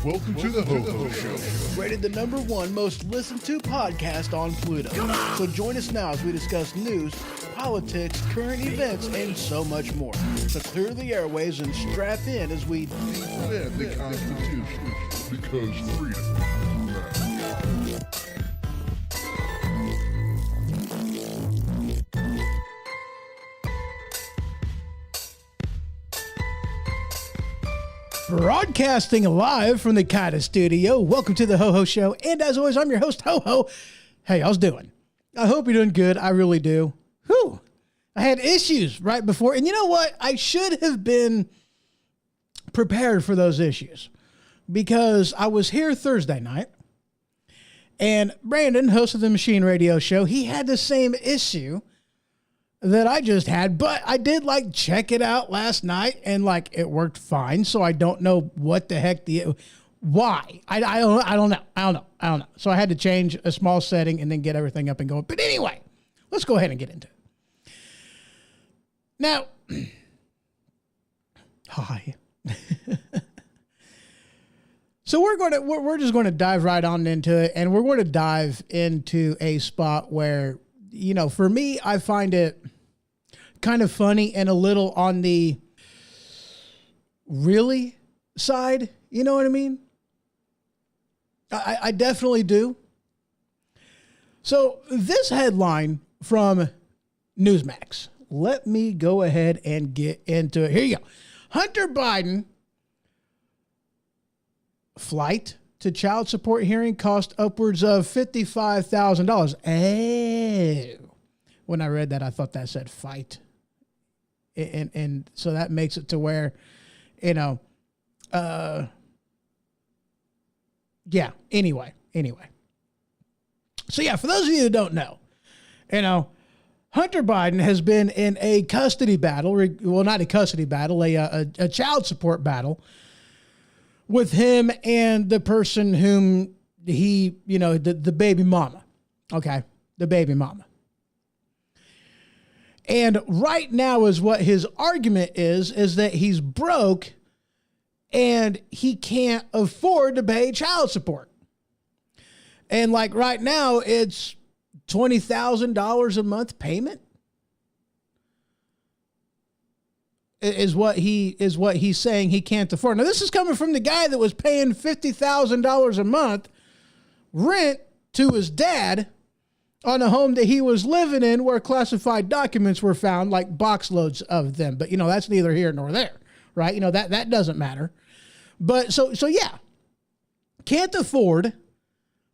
Welcome to the Ho-Ho Show. Rated the #1 most listened to podcast on Pluto. So join us now as we discuss news, politics, current events, and so much more. So clear the airways and strap in as we defend the Constitution, because freedom matters. Broadcasting live from the Kata Studio. Welcome to the Ho-Ho Show. And as always, I'm your host, Ho-Ho. Hey, how's doing? I hope you're doing good. I really do. Whew. I had issues right before. And you know what? I should have been prepared for those issues because I was here Thursday night and Brandon, host of the Machine Radio Show, he had the same issue that I just had, but I did check it out last night and it worked fine. So I don't know what the heck why. I don't know. So I had to change a small setting and then get everything up and going. But anyway, let's go ahead and get into it. Now, hi. So we're just going to dive right on into it, and we're going to dive into a spot where, for me, I find it kind of funny and a little on the really side. You know what I mean? I definitely do. So this headline from Newsmax. Let me go ahead and get into it. Here you go. Hunter Biden flight to child support hearing cost upwards of $55,000. Oh. When I read that, I thought that said fight. And so that makes it to where, yeah, anyway. So yeah, for those of you who don't know, Hunter Biden has been in a custody battle, well, not a custody battle, a child support battle with him and the person whom he, the baby mama. Okay. The baby mama. And right now is what his argument is that he's broke and he can't afford to pay child support. And right now it's $20,000 a month payment is what he's saying he can't afford. Now this is coming from the guy that was paying $50,000 a month rent to his dad on a home that he was living in where classified documents were found, box loads of them. But, that's neither here nor there, right? That doesn't matter. But so yeah, can't afford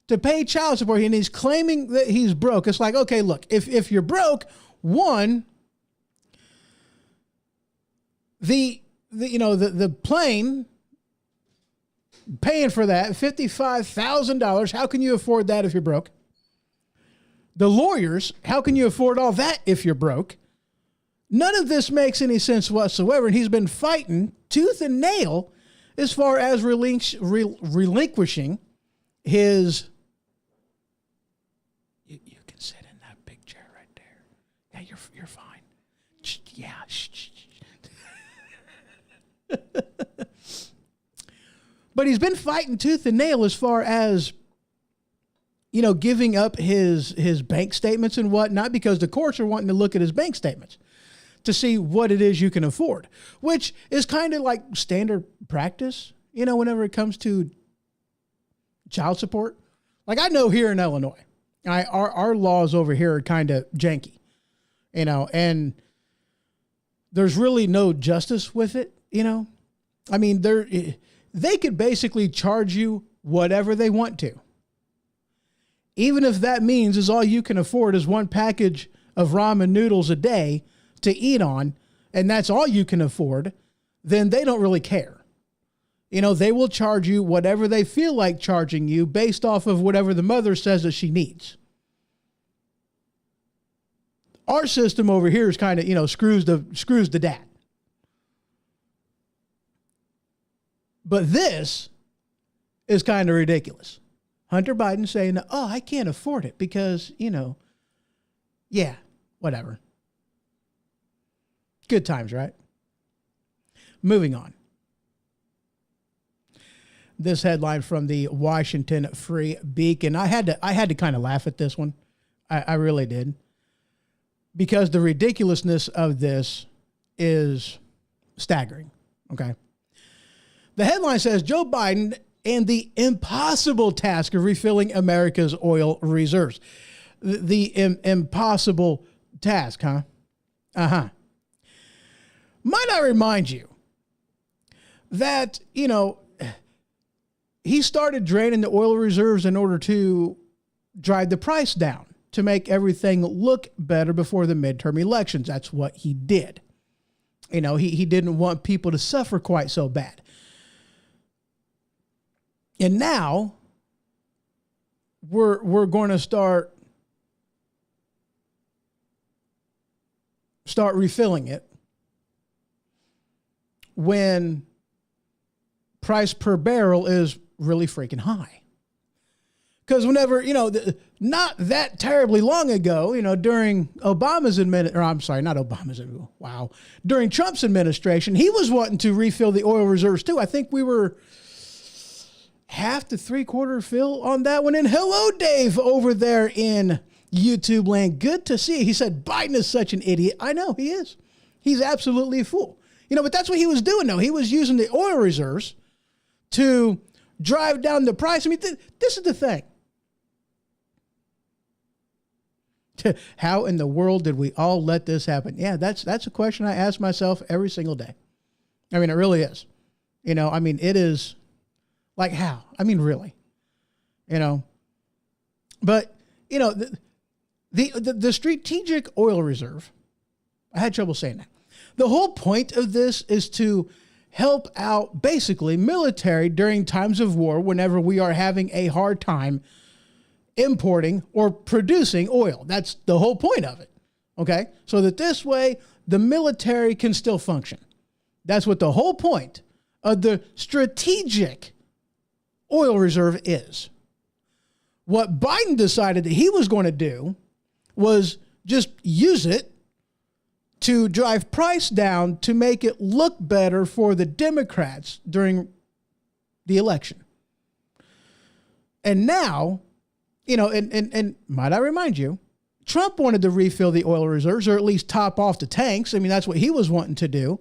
to pay child support. And he's claiming that he's broke. It's okay, look, if you're broke, one, the plane paying for that, $55,000. How can you afford that if you're broke? The lawyers, how can you afford all that if you're broke? None of this makes any sense whatsoever. And he's been fighting tooth and nail as far as relinquishing his... You can sit in that big chair right there. Yeah, you're fine. Yeah. But he's been fighting tooth and nail as far as giving up his bank statements and whatnot, because the courts are wanting to look at his bank statements to see what it is you can afford, which is kind of like standard practice, whenever it comes to child support. I know here in Illinois, our laws over here are kind of janky, and there's really no justice with it, I mean, they could basically charge you whatever they want to. Even if that means is all you can afford is one package of ramen noodles a day to eat on, and that's all you can afford, then they don't really care. They will charge you whatever they feel like charging you based off of whatever the mother says that she needs. Our system over here is kind of, screws the dad. But this is kind of ridiculous. Hunter Biden saying, oh, I can't afford it because, yeah, whatever. Good times, right? Moving on. This headline from the Washington Free Beacon. I had to kind of laugh at this one. I really did. Because the ridiculousness of this is staggering. Okay. The headline says Joe Biden and the impossible task of refilling America's oil reserves. The impossible task, huh? Uh-huh. Might I remind you that, he started draining the oil reserves in order to drive the price down, to make everything look better before the midterm elections. That's what he did. He didn't want people to suffer quite so bad. And now we're going to start refilling it when price per barrel is really freaking high. Because whenever, not that terribly long ago, during Obama's during Trump's administration, he was wanting to refill the oil reserves too. I think we were half to 3/4 fill on that one. And hello, Dave, over there in YouTube land. Good to see you. He said, Biden is such an idiot. I know he is. He's absolutely a fool. But that's what he was doing, though. He was using the oil reserves to drive down the price. I mean, this is the thing. How in the world did we all let this happen? Yeah, that's a question I ask myself every single day. I mean, it really is. It is like how? I mean, really. But, the strategic oil reserve, I had trouble saying that. The whole point of this is to help out basically military during times of war whenever we are having a hard time importing or producing oil. That's the whole point of it. Okay? So that this way the military can still function. That's what the whole point of the strategic oil reserve is. What Biden decided that he was going to do was just use it to drive price down to make it look better for the Democrats during the election. And now, and might I remind you, Trump wanted to refill the oil reserves or at least top off the tanks. I mean, that's what he was wanting to do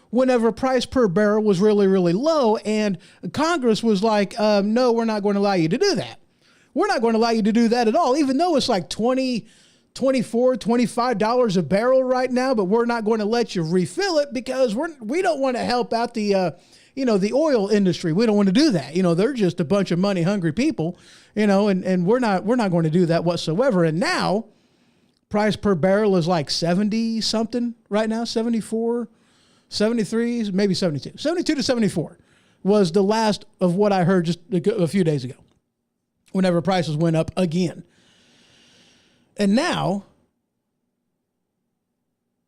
whenever price per barrel was really, really low. And Congress was like, no, we're not going to allow you to do that. We're not going to allow you to do that at all, even though it's like $24, $25 a barrel right now, but we're not going to let you refill it because we don't want to help out the oil industry. We don't want to do that. They're just a bunch of money hungry people, and we're not going to do that whatsoever. And now price per barrel is like 70 something right now, 74, 73, maybe 72 to 74 was the last of what I heard just a few days ago, whenever prices went up again. And now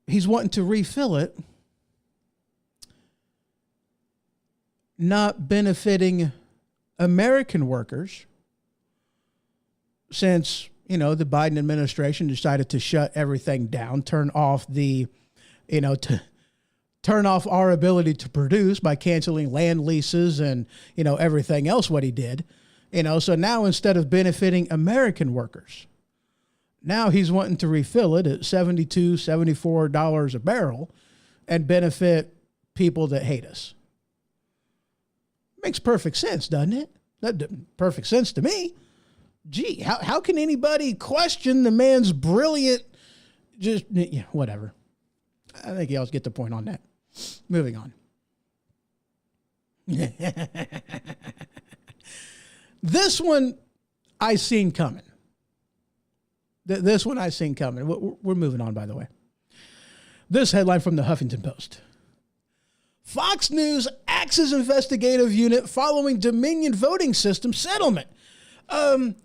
he's wanting to refill it, not benefiting American workers since, the Biden administration decided to shut everything down, turn off our ability to produce by canceling land leases and, everything else what he did. So now instead of benefiting American workers, now he's wanting to refill it at $72, $74 a barrel and benefit people that hate us. Makes perfect sense, doesn't it? That perfect sense to me. Gee, how can anybody question the man's brilliant, whatever. I think you all get the point on that. Moving on. This one I seen coming. This one I seen coming. We're moving on, by the way. This headline from the Huffington Post. Fox News axes investigative unit following Dominion voting system settlement. As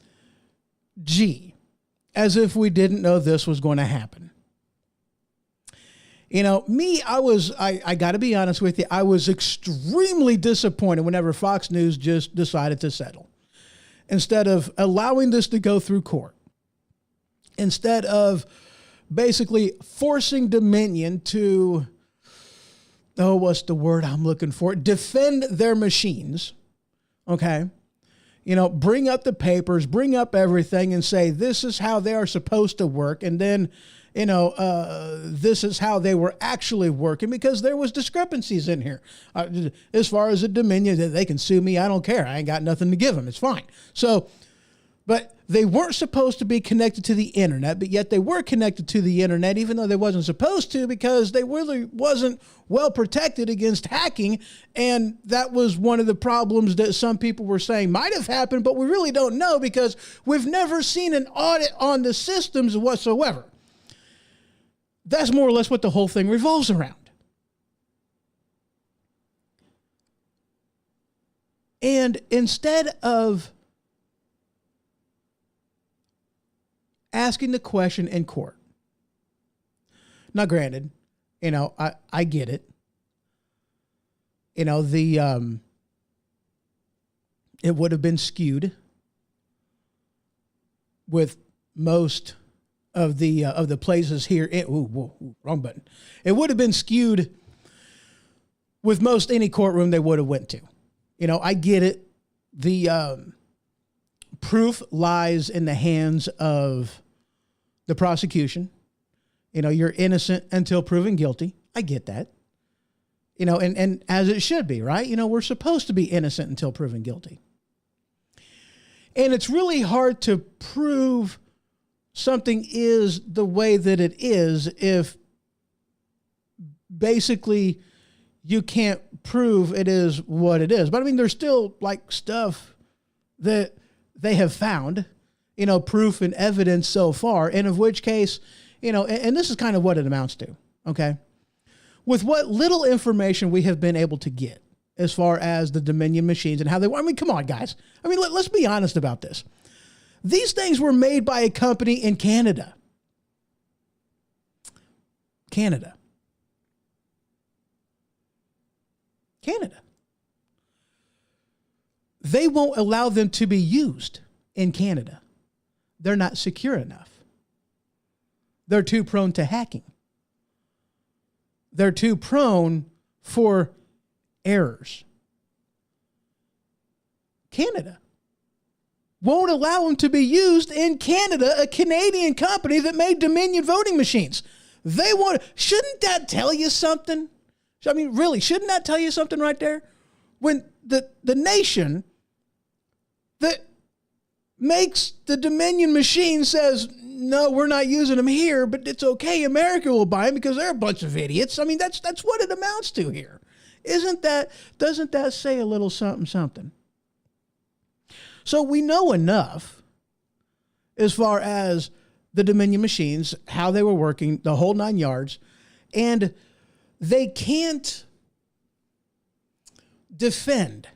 if we didn't know this was going to happen. I got to be honest with you. I was extremely disappointed whenever Fox News just decided to settle. Instead of allowing this to go through court. Instead of basically forcing Dominion to, what's the word I'm looking for? Defend their machines. Okay. Bring up the papers, bring up everything and say, this is how they are supposed to work. And then, this is how they were actually working, because there was discrepancies in here. As far as the Dominion, they can sue me. I don't care. I ain't got nothing to give them. It's fine. So, but they weren't supposed to be connected to the internet, but yet they were connected to the internet, even though they wasn't supposed to, because they really wasn't well protected against hacking. And that was one of the problems that some people were saying might have happened, but we really don't know because we've never seen an audit on the systems whatsoever. That's more or less what the whole thing revolves around. And instead of asking the question in court, now granted, I get it. It would have been skewed with most of the places here. Wrong button. It would have been skewed with most any courtroom they would have went to. I get it. The proof lies in the hands of the prosecution. You're innocent until proven guilty. I get that. And as it should be, right? We're supposed to be innocent until proven guilty. And it's really hard to prove something is the way that it is if basically you can't prove it is what it is. But I mean, there's still like stuff that they have found, proof and evidence so far, and of which case, and this is kind of what it amounts to, okay? With what little information we have been able to get as far as the Dominion machines and how they, come on, guys. Let's be honest about this. These things were made by a company in Canada. Canada. They won't allow them to be used in Canada. They're not secure enough. They're too prone to hacking. They're too prone for errors. Canada won't allow them to be used in Canada, a Canadian company that made Dominion voting machines. Shouldn't that tell you something? Really, shouldn't that tell you something right there? When the nation that makes the Dominion machine says, no, we're not using them here, but it's okay. America will buy them because they're a bunch of idiots. That's what it amounts to here. Doesn't that say a little something, something? So we know enough as far as the Dominion machines, how they were working, the whole 9 yards, and they can't defend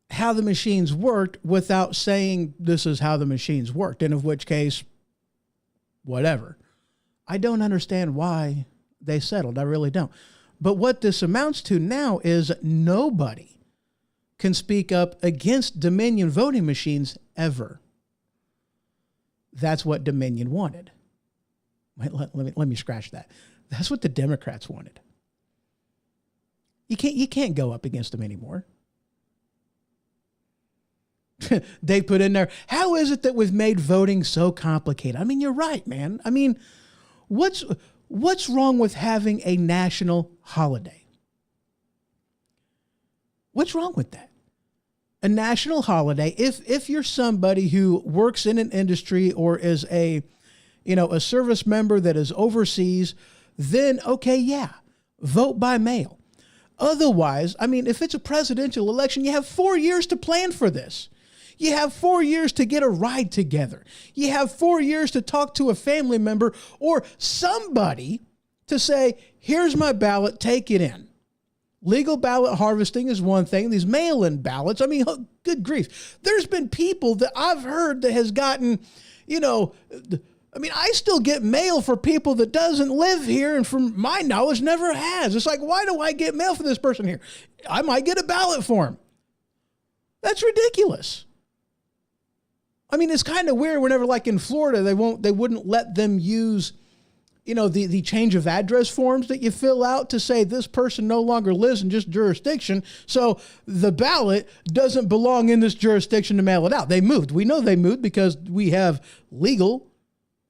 how the machines worked without saying this is how the machines worked, and of which case, whatever. I don't understand why they settled. I really don't. But what this amounts to now is nobody can speak up against Dominion voting machines ever. That's what Dominion wanted. Wait, let me scratch that. That's what the Democrats wanted. You can't go up against them anymore. They put in there, how is it that we've made voting so complicated? You're right, man. What's wrong with having a national holiday? What's wrong with that? A national holiday, if you're somebody who works in an industry or is a service member that is overseas, then okay, yeah, vote by mail. Otherwise, if it's a presidential election, you have 4 years to plan for this. You have 4 years to get a ride together. You have 4 years to talk to a family member or somebody to say, here's my ballot, take it in. Legal ballot harvesting is one thing. These mail-in ballots, good grief. There's been people that I've heard that has gotten, I mean, I still get mail for people that doesn't live here and from my knowledge never has. It's like, why do I get mail for this person here? I might get a ballot for him. That's ridiculous. I mean, it's kind of weird whenever, like in Florida, they wouldn't let them use, the change of address forms that you fill out to say this person no longer lives in this jurisdiction. So the ballot doesn't belong in this jurisdiction to mail it out. They moved. We know they moved because we have legal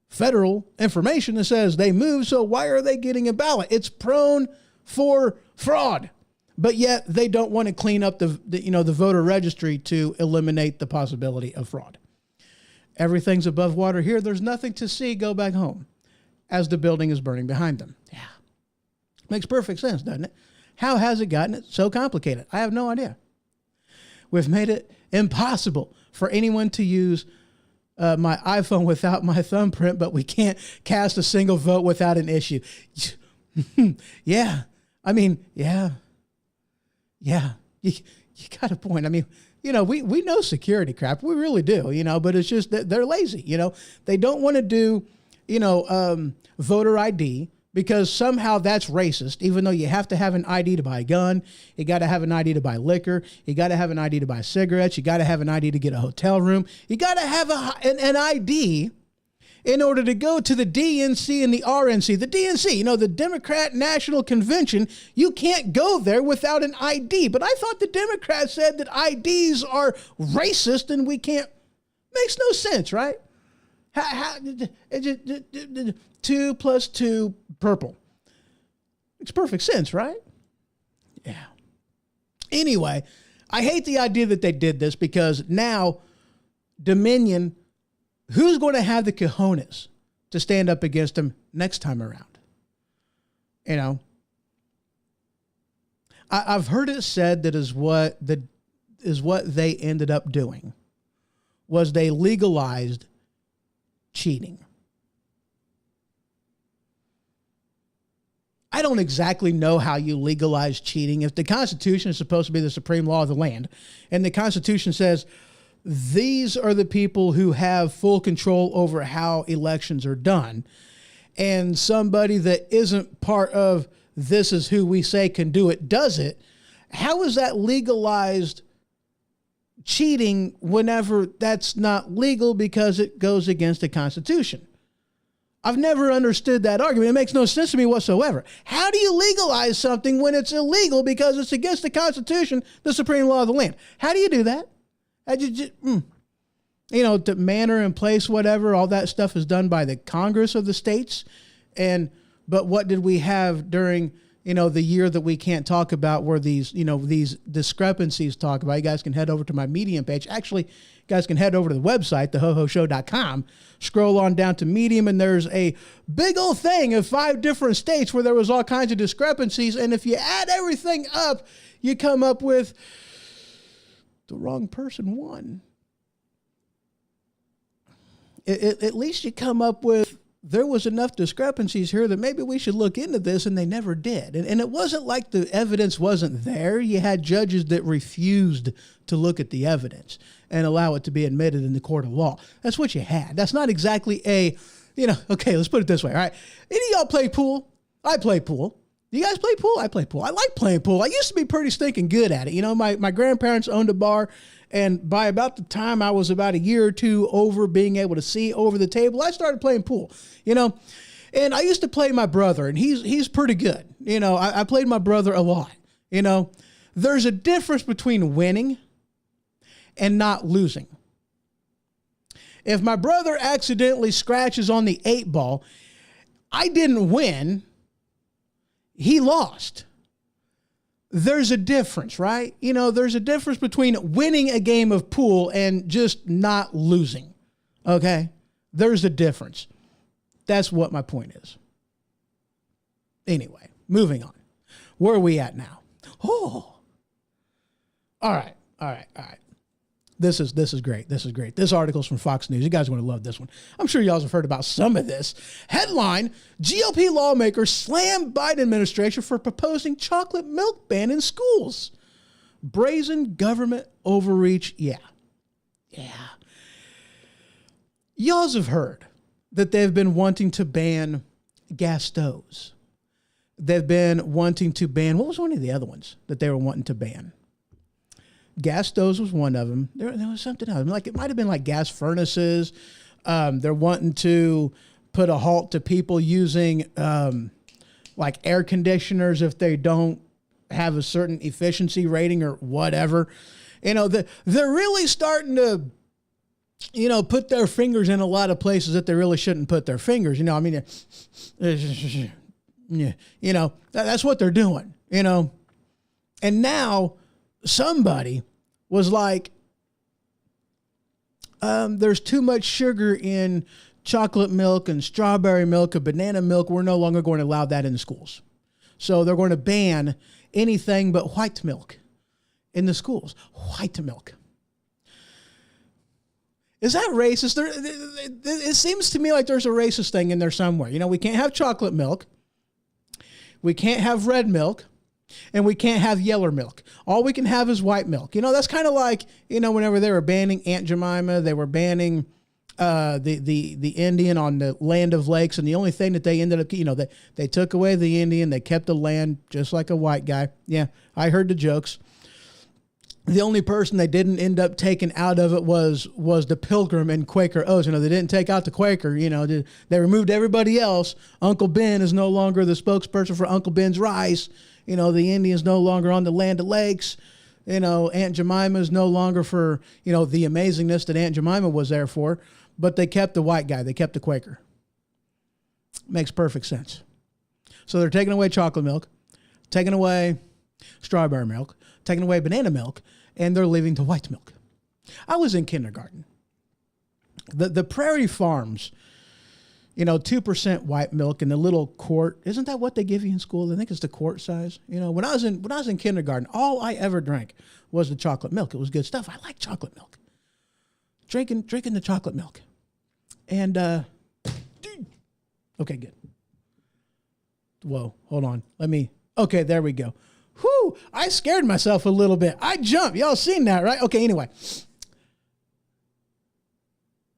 federal information that says they moved. So why are they getting a ballot? It's prone for fraud. But yet they don't want to clean up the voter registry to eliminate the possibility of fraud. Everything's above water here. There's nothing to see. Go back home as the building is burning behind them. Yeah. Makes perfect sense, doesn't it? How has it gotten it so complicated? I have no idea. We've made it impossible for anyone to use my iPhone without my thumbprint, but we can't cast a single vote without an issue. Yeah. I mean, yeah. Yeah. You got a point. I mean, we know security crap. We really do, but it's just that they're lazy. They don't want to do, voter ID because somehow that's racist, even though you have to have an ID to buy a gun. You got to have an ID to buy liquor. You got to have an ID to buy cigarettes. You got to have an ID to get a hotel room. You got to have an ID in order to go to the DNC and the RNC. The DNC, the Democrat National Convention, you can't go there without an ID. But I thought the Democrats said that IDs are racist and we can't. Makes no sense, right? How 2 + 2 purple. Makes perfect sense, right? Yeah. Anyway, I hate the idea that they did this because now Dominion, who's going to have the cojones to stand up against them next time around? I've heard it said that is what they ended up doing was they legalized cheating. I don't exactly know how you legalize cheating. If the Constitution is supposed to be the supreme law of the land, and the Constitution says these are the people who have full control over how elections are done, and somebody that isn't part of this is who we say can do it, does it, how is that legalized cheating whenever that's not legal because it goes against the Constitution? I've never understood that argument. It makes no sense to me whatsoever. How do you legalize something when it's illegal because it's against the Constitution, the supreme law of the land? How do you do that? To manner and place, whatever, all that stuff is done by the Congress of the states. But what did we have during, the year that we can't talk about where these discrepancies talk about? You guys can head over to my Medium page. Actually, you guys can head over to the website, thehohoshow.com, scroll on down to Medium, and there's a big old thing of 5 different states where there was all kinds of discrepancies. And if you add everything up, you come up with the wrong person won. At least you come up with there was enough discrepancies here that maybe we should look into this, and they never did. And it wasn't like the evidence wasn't there. You had judges that refused to look at the evidence and allow it to be admitted in the court of law. That's what you had. That's not exactly okay, let's put it this way, all right? Any of y'all play pool? I play pool. Do you guys play pool? I play pool. I like playing pool. I used to be pretty stinking good at it. My grandparents owned a bar, and by about the time I was about a year or two over being able to see over the table, I started playing pool, And I used to play my brother, and he's pretty good. I played my brother a lot. There's a difference between winning and not losing. If my brother accidentally scratches on the 8 ball, I didn't win. He lost. There's a difference, right? There's a difference between winning a game of pool and just not losing. Okay? There's a difference. That's what my point is. Anyway, moving on. Where are we at now? Oh. All right. This is great. This article's from Fox News. You guys are going to love this one. I'm sure y'all have heard about some of this. Headline, GOP lawmakers slam Biden administration for proposing chocolate milk ban in schools. Brazen government overreach. Yeah. Y'all have heard that they've been wanting to ban gas stoves. They've been wanting to ban, what was one of the other ones that they were wanting to ban? Gas stoves was one of them. There was something else. Like, it might have been like gas furnaces. They're wanting to put a halt to people using like air conditioners if they don't have a certain efficiency rating or whatever. You know, they're really starting to, you know, put their fingers in a lot of places that they really shouldn't put their fingers. You know, I mean, yeah, you know, that's what they're doing, you know. And now somebody was like, there's too much sugar in chocolate milk and strawberry milk and banana milk. We're no longer going to allow that in the schools. So they're going to ban anything but white milk in the schools. White milk. Is that racist? It seems to me like there's a racist thing in there somewhere. You know, we can't have chocolate milk. We can't have red milk. And we can't have yeller milk. All we can have is white milk. You know, that's kind of like, you know, whenever they were banning Aunt Jemima, they were banning the Indian on the land of lakes. And the only thing that they ended up, you know, they took away the Indian. They kept the land just like a white guy. Yeah, I heard the jokes. The only person they didn't end up taking out of it was the Pilgrim and Quaker Oats. You know, they didn't take out the Quaker. You know, they removed everybody else. Uncle Ben is no longer the spokesperson for Uncle Ben's rice. You know, the Indian's no longer on the land of lakes. You know, Aunt Jemima is no longer for, you know, the amazingness that Aunt Jemima was there for. But they kept the white guy. They kept the Quaker. Makes perfect sense. So they're taking away chocolate milk, taking away strawberry milk, taking away banana milk, and they're leaving the white milk. I was in kindergarten. The Prairie Farms, you know, 2% white milk in the little quart. Isn't that what they give you in school? I think it's the quart size. You know, when I was in kindergarten, all I ever drank was the chocolate milk. It was good stuff. I like chocolate milk. Drinking the chocolate milk. And okay, good. Whoa, hold on. Okay, there we go. Whew, I scared myself a little bit. I jumped. Y'all seen that, right? Okay, anyway.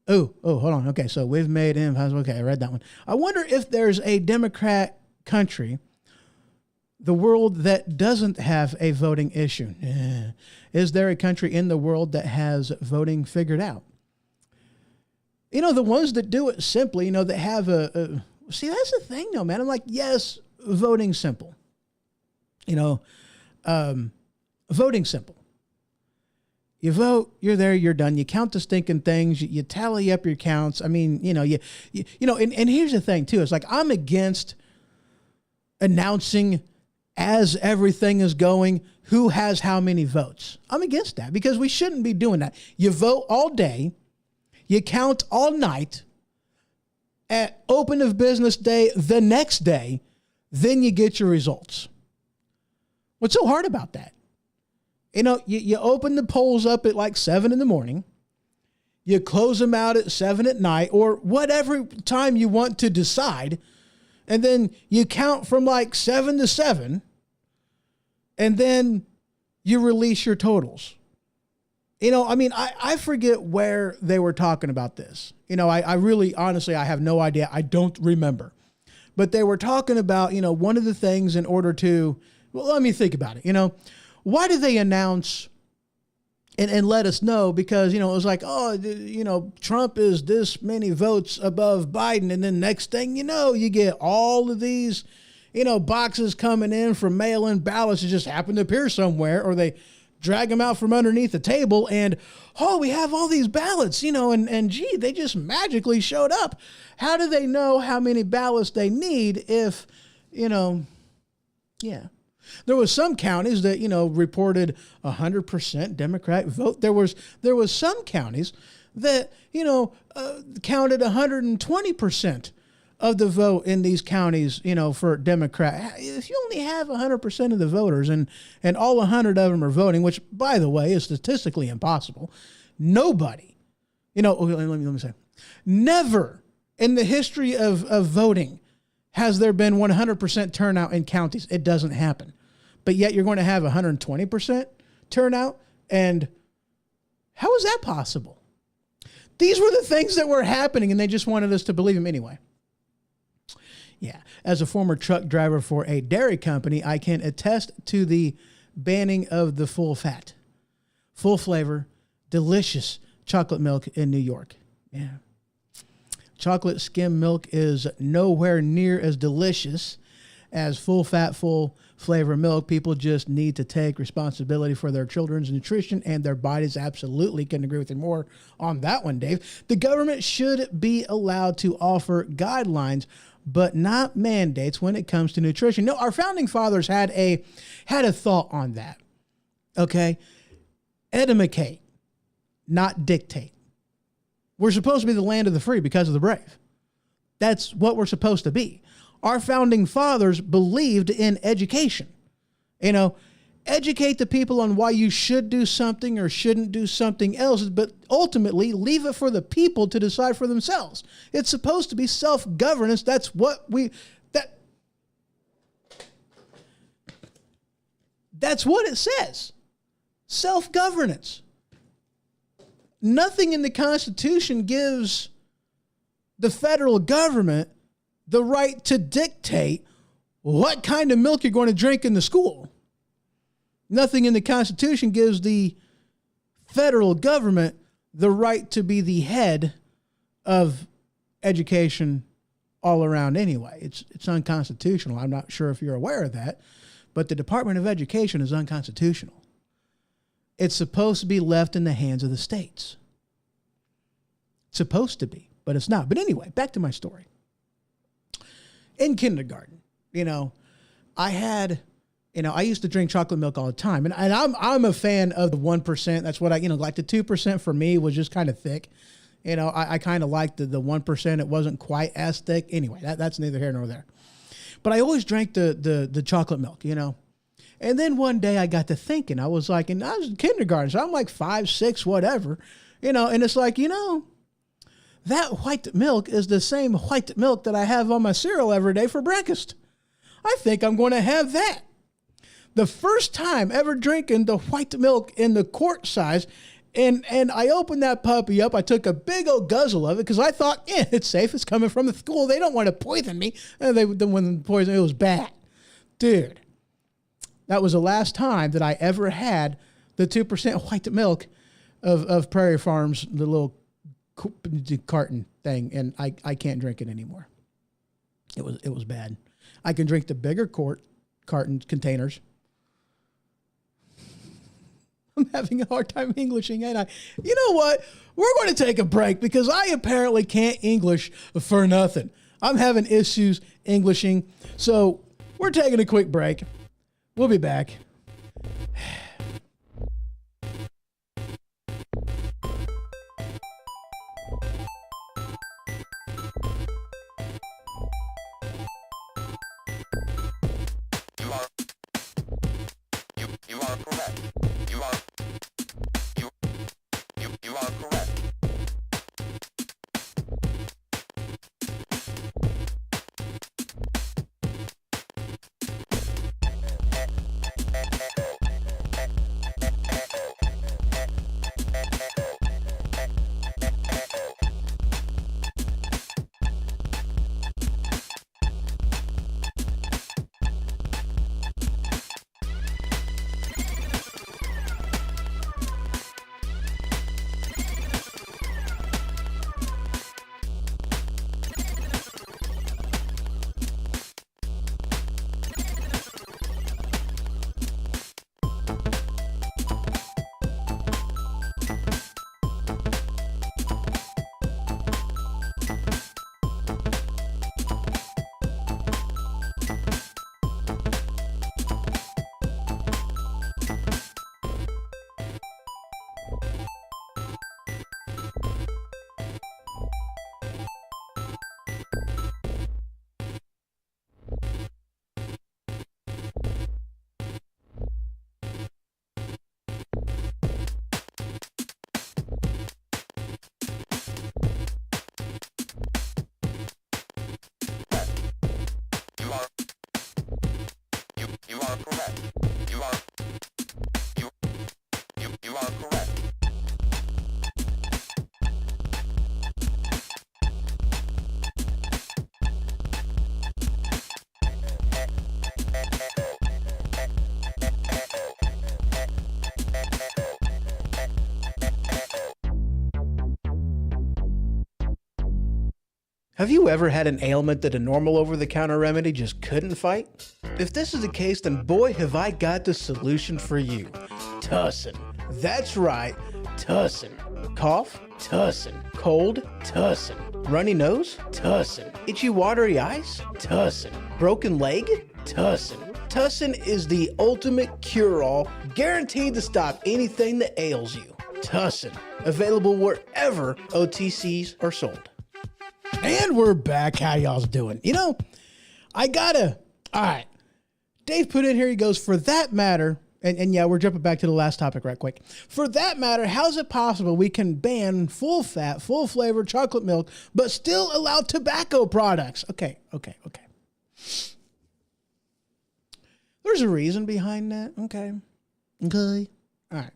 Oh, hold on. Okay, so we've made him. Okay, I read that one. I wonder if there's a Democrat country, the world that doesn't have a voting issue. Is there a country in the world that has voting figured out? You know, the ones that do it simply, you know, that have see, that's the thing though, man. I'm like, yes, voting simple. You know, voting simple. You vote, you're there, you're done. You count the stinking things. You tally up your counts. I mean, you know, you know, and here's the thing too. It's like, I'm against announcing as everything is going who has how many votes. I'm against that because we shouldn't be doing that. You vote all day. You count all night. At open of business day, the next day, then you get your results. What's so hard about that? You know, you open the polls up at like 7 in the morning. You close them out at 7 at night or whatever time you want to decide. And then you count from like 7 to 7. And then you release your totals. You know, I mean, I forget where they were talking about this. You know, I really, honestly, I have no idea. I don't remember. But they were talking about, you know, one of the things in order to, well, let me think about it. You know, why do they announce and let us know? Because, you know, it was like, oh, you know, Trump is this many votes above Biden. And then next thing you know, you get all of these, you know, boxes coming in from mail-in ballots that just happen to appear somewhere, or they drag them out from underneath the table and, oh, we have all these ballots, you know, and gee, they just magically showed up. How do they know how many ballots they need if, you know, yeah. There was some counties that, you know, reported 100% Democrat vote. There was some counties that, you know, counted 120% of the vote in these counties, you know, for Democrat. If you only have 100% of the voters and all 100 of them are voting, which, by the way, is statistically impossible, nobody, you know, let me say, never in the history of voting has there been 100% turnout in counties. It doesn't happen. But yet you're going to have 120% turnout. And how is that possible? These were the things that were happening, and they just wanted us to believe them anyway. Yeah. As a former truck driver for a dairy company, I can attest to the banning of the full fat, full flavor, delicious chocolate milk in New York. Yeah. Chocolate skim milk is nowhere near as delicious as full fat, full flavor milk. People just need to take responsibility for their children's nutrition and their bodies. Absolutely. Couldn't agree with you more on that one, Dave. The government should be allowed to offer guidelines, but not mandates when it comes to nutrition. No, our founding fathers had a thought on that. Okay. Educate, not dictate. We're supposed to be the land of the free because of the brave. That's what we're supposed to be. Our founding fathers believed in education. You know, educate the people on why you should do something or shouldn't do something else, but ultimately leave it for the people to decide for themselves. It's supposed to be self-governance. That's what that's what it says. Self-governance. Nothing in the Constitution gives the federal government the right to dictate what kind of milk you're going to drink in the school. Nothing in the Constitution gives the federal government the right to be the head of education all around anyway. It's unconstitutional. I'm not sure if you're aware of that, but the Department of Education is unconstitutional. It's supposed to be left in the hands of the states. It's supposed to be, but it's not. But anyway, back to my story. In kindergarten, I used to drink chocolate milk all the time. And I'm a fan of the 1%. That's what like the 2% for me was just kind of thick. I kind of liked the 1%. It wasn't quite as thick. Anyway, that's neither here nor there. But I always drank the chocolate milk, And then one day I got to thinking, I was in kindergarten, so I'm like 5, 6, whatever, and it's like, that white milk is the same white milk that I have on my cereal every day for breakfast. I think I'm going to have that. The first time ever drinking the white milk in the quart size, and I opened that puppy up. I took a big old guzzle of it because I thought, it's safe. It's coming from the school. They don't want to poison me. And when the poison, it was bad. Dude. That was the last time that I ever had the 2% white milk of Prairie Farms, the little carton thing, and I can't drink it anymore. It was bad. I can drink the bigger carton containers. I'm having a hard time Englishing, ain't I? You know what? We're going to take a break because I apparently can't English for nothing. I'm having issues Englishing, so we're taking a quick break. We'll be back. You are correct. You are correct. Have you ever had an ailment that a normal over-the-counter remedy just couldn't fight? If this is the case, then boy, have I got the solution for you. Tussin. That's right, Tussin. Cough? Tussin. Cold? Tussin. Runny nose? Tussin. Itchy watery eyes? Tussin. Broken leg? Tussin. Tussin is the ultimate cure-all, guaranteed to stop anything that ails you. Tussin. Available wherever OTCs are sold. And we're back. How y'all's doing? You know, all right. Dave put in here, he goes, for that matter, and yeah, we're jumping back to the last topic right quick. For that matter, how's it possible we can ban full fat, full flavor chocolate milk, but still allow tobacco products? Okay. There's a reason behind that. Okay. All right.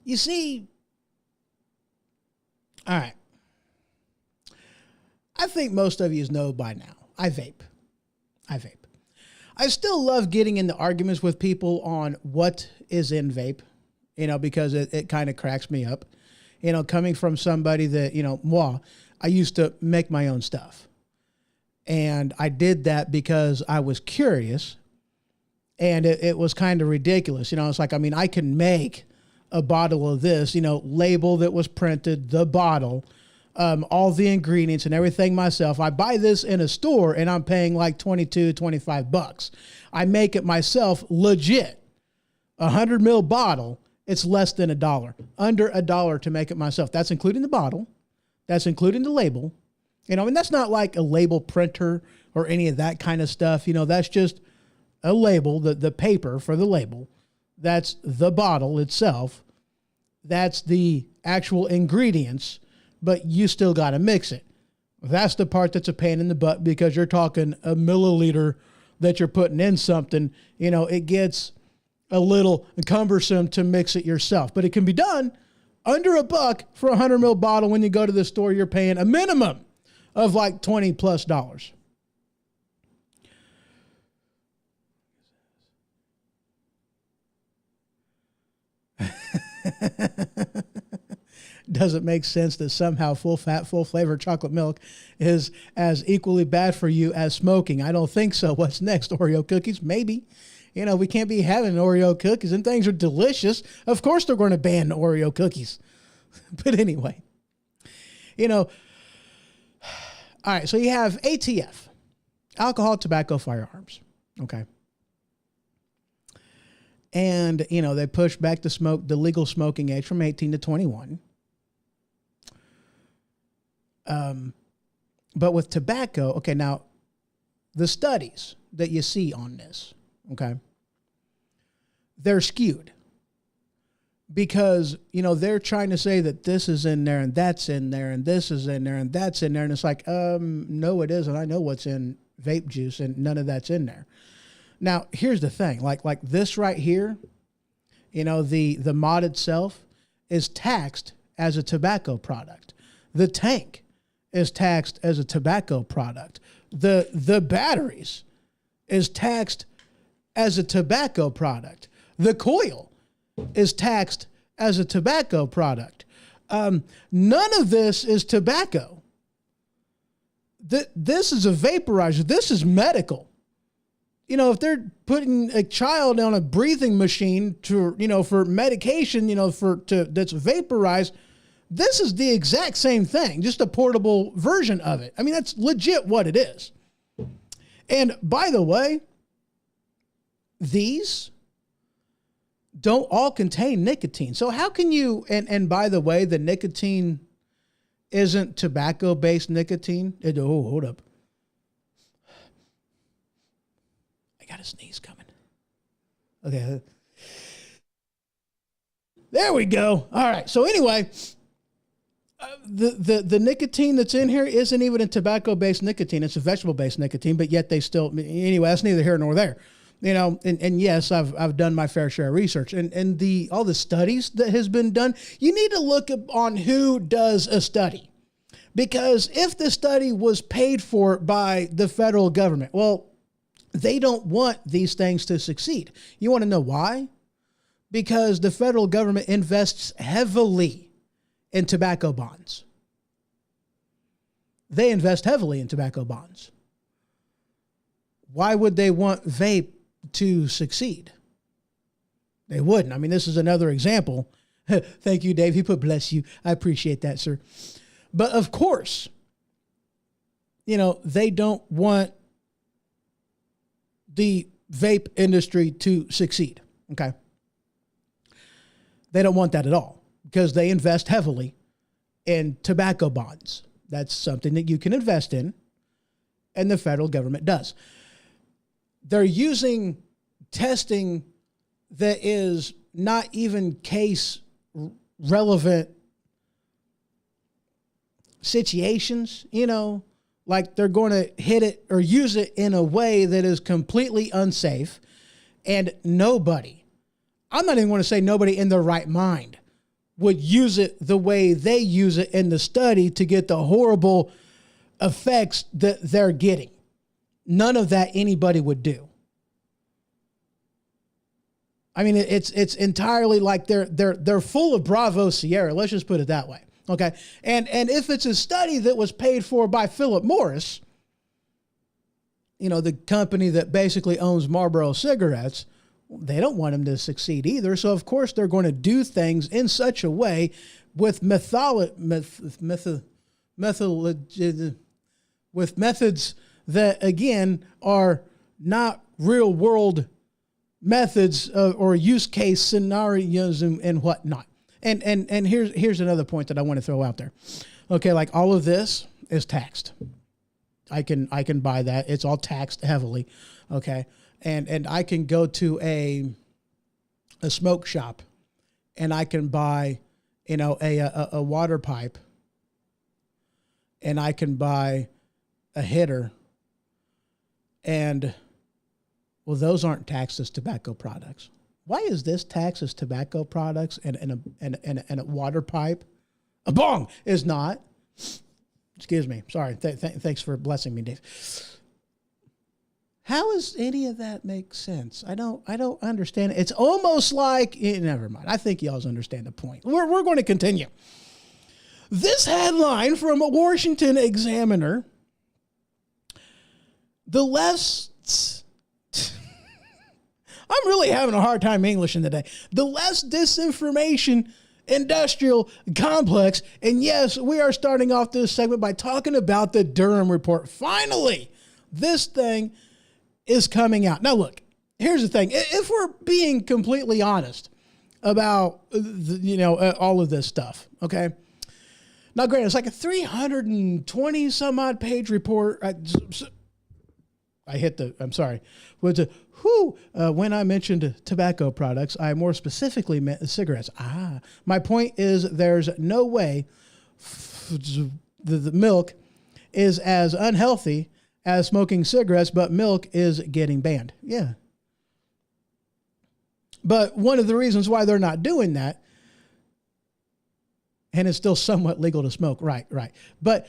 You see, all right. I think most of you know by now. I vape. I still love getting into arguments with people on what is in vape, because it kind of cracks me up. Coming from somebody that, I used to make my own stuff. And I did that because I was curious. And it was kind of ridiculous. It's like, I can make a bottle of this, label that was printed, the bottle, all the ingredients and everything myself. I buy this in a store and I'm paying like $25. I make it myself legit. 100 ml bottle, it's less than $1. Under $1 to make it myself. That's including the bottle. That's including the label. That's not like a label printer or any of that kind of stuff. That's just a label, the paper for the label. That's the bottle itself. That's the actual ingredients, but you still got to mix it. That's the part that's a pain in the butt because you're talking a milliliter that you're putting in something. It gets a little cumbersome to mix it yourself, but it can be done under $1 for a 100 ml bottle. When you go to the store, you're paying a minimum of like $20+. Does it make sense that somehow full fat, full flavor chocolate milk is as equally bad for you as smoking? I don't think so. What's next? Oreo cookies? Maybe. We can't be having Oreo cookies and things are delicious. Of course they're going to ban Oreo cookies. But anyway, all right. So you have ATF, alcohol, tobacco, firearms. Okay. And, they push back the legal smoking age from 18 to 21. But with tobacco, okay, now the studies that you see on this, okay, they're skewed because, they're trying to say that this is in there and that's in there and this is in there and that's in there. And it's like, no, it isn't. I know what's in vape juice and none of that's in there. Now, here's the thing, like this right here, the mod itself is taxed as a tobacco product. The tank is taxed as a tobacco product. The batteries is taxed as a tobacco product. The coil is taxed as a tobacco product. None of this is tobacco. This is a vaporizer. This is medical. If they're putting a child on a breathing machine to, for medication, that's vaporized, this is the exact same thing, just a portable version of it. That's legit what it is. And by the way, these don't all contain nicotine. So how can you, and by the way, the nicotine isn't tobacco-based nicotine. Hold up. Got a sneeze coming. Okay. There we go. All right. So anyway, the nicotine that's in here isn't even a tobacco-based nicotine. It's a vegetable-based nicotine, but yet they still, anyway, that's neither here nor there. And yes, I've done my fair share of research and all the studies that has been done. You need to look on who does a study, because if the study was paid for by the federal government, well, they don't want these things to succeed. You want to know why? Because the federal government invests heavily in tobacco bonds. they invest heavily in tobacco bonds. Why would they want vape to succeed? They wouldn't. I mean, this is another example. Thank you, Dave. He put bless you. I appreciate that, sir. But of course, they don't want the vape industry to succeed. Okay. They don't want that at all because they invest heavily in tobacco bonds. That's something that you can invest in, and the federal government does. They're using testing that is not even case relevant situations, like they're going to hit it or use it in a way that is completely unsafe. And nobody, I'm not even going to say nobody in their right mind would use it the way they use it in the study to get the horrible effects that they're getting. None of that anybody would do. I mean, it's entirely like they're full of Bravo Sierra. Let's just put it that way. Okay. And if it's a study that was paid for by Philip Morris, the company that basically owns Marlboro cigarettes, they don't want them to succeed either. So of course they're going to do things in such a way with methods that again are not real world methods or use case scenarios and whatnot. And here's another point that I want to throw out there. Okay, like all of this is taxed. I can buy that. It's all taxed heavily. Okay. And I can go to a smoke shop and I can buy, a water pipe, and I can buy a hitter, and well, those aren't taxed as tobacco products. Why is this taxed as tobacco products and a water pipe? A bong is not. Excuse me. Sorry. Thanks for blessing me, Dave. How does any of that make sense? I don't understand. It's almost like, never mind. I think y'all understand the point. We're going to continue. This headline from a Washington Examiner: the less, I'm really having a hard time Englishing today. The less disinformation industrial complex. And yes, we are starting off this segment by talking about the Durham report. Finally, this thing is coming out. Now, look, here's the thing. If we're being completely honest about, all of this stuff, okay? Now, granted, it's like a 320 some odd page report. I'm sorry. When I mentioned tobacco products, I more specifically meant cigarettes. My point is there's no way the milk is as unhealthy as smoking cigarettes, but milk is getting banned. Yeah. But one of the reasons why they're not doing that, and it's still somewhat legal to smoke, right. But,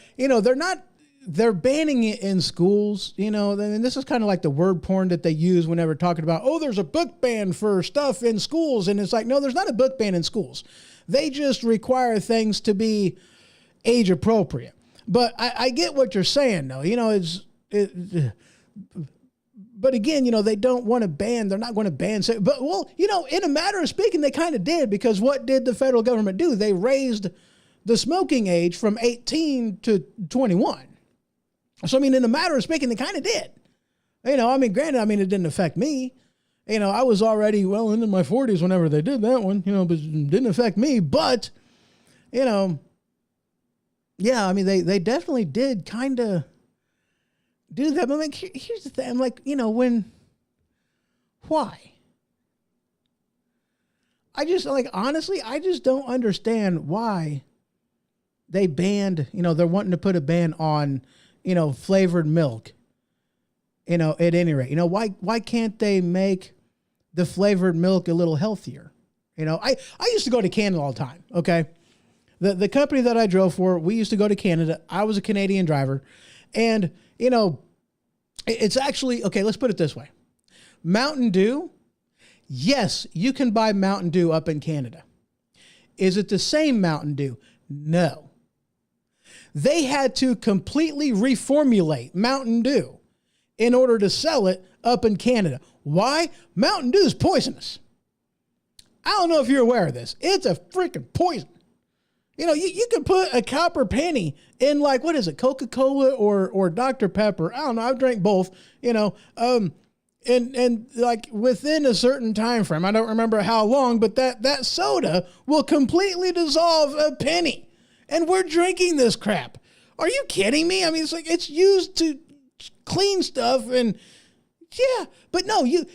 they're banning it in schools, and this is kind of like the word porn that they use whenever talking about, there's a book ban for stuff in schools. And it's like, no, there's not a book ban in schools. They just require things to be age appropriate. But I get what you're saying, though. But again, they don't want to ban. They're not going to ban. But, in a matter of speaking, they kind of did, because what did the federal government do? They raised the smoking age from 18 to 21. So, in a matter of speaking, they kind of did. Granted, it didn't affect me. I was already well into my 40s whenever they did that one, but it didn't affect me. But, they definitely did kind of do that. But here's the thing. I'm like, why? Honestly, I just don't understand why they banned, they're wanting to put a ban on, flavored milk, at any rate. Why can't they make the flavored milk a little healthier? I used to go to Canada all the time, okay? The company that I drove for, we used to go to Canada. I was a Canadian driver. And, it's actually, okay, let's put it this way. Mountain Dew, yes, you can buy Mountain Dew up in Canada. Is it the same Mountain Dew? No. They had to completely reformulate Mountain Dew in order to sell it up in Canada. Why? Mountain Dew is poisonous. I don't know if you're aware of this. It's a freaking poison. You know, you could put a copper penny in, like, what is it, Coca-Cola or Dr. Pepper? I don't know. I've drank both, you know, and like within a certain time frame, I don't remember how long, but that soda will completely dissolve a penny. And we're drinking this crap. Are you kidding me? I mean, it's like it's used to clean stuff, and yeah, but no, you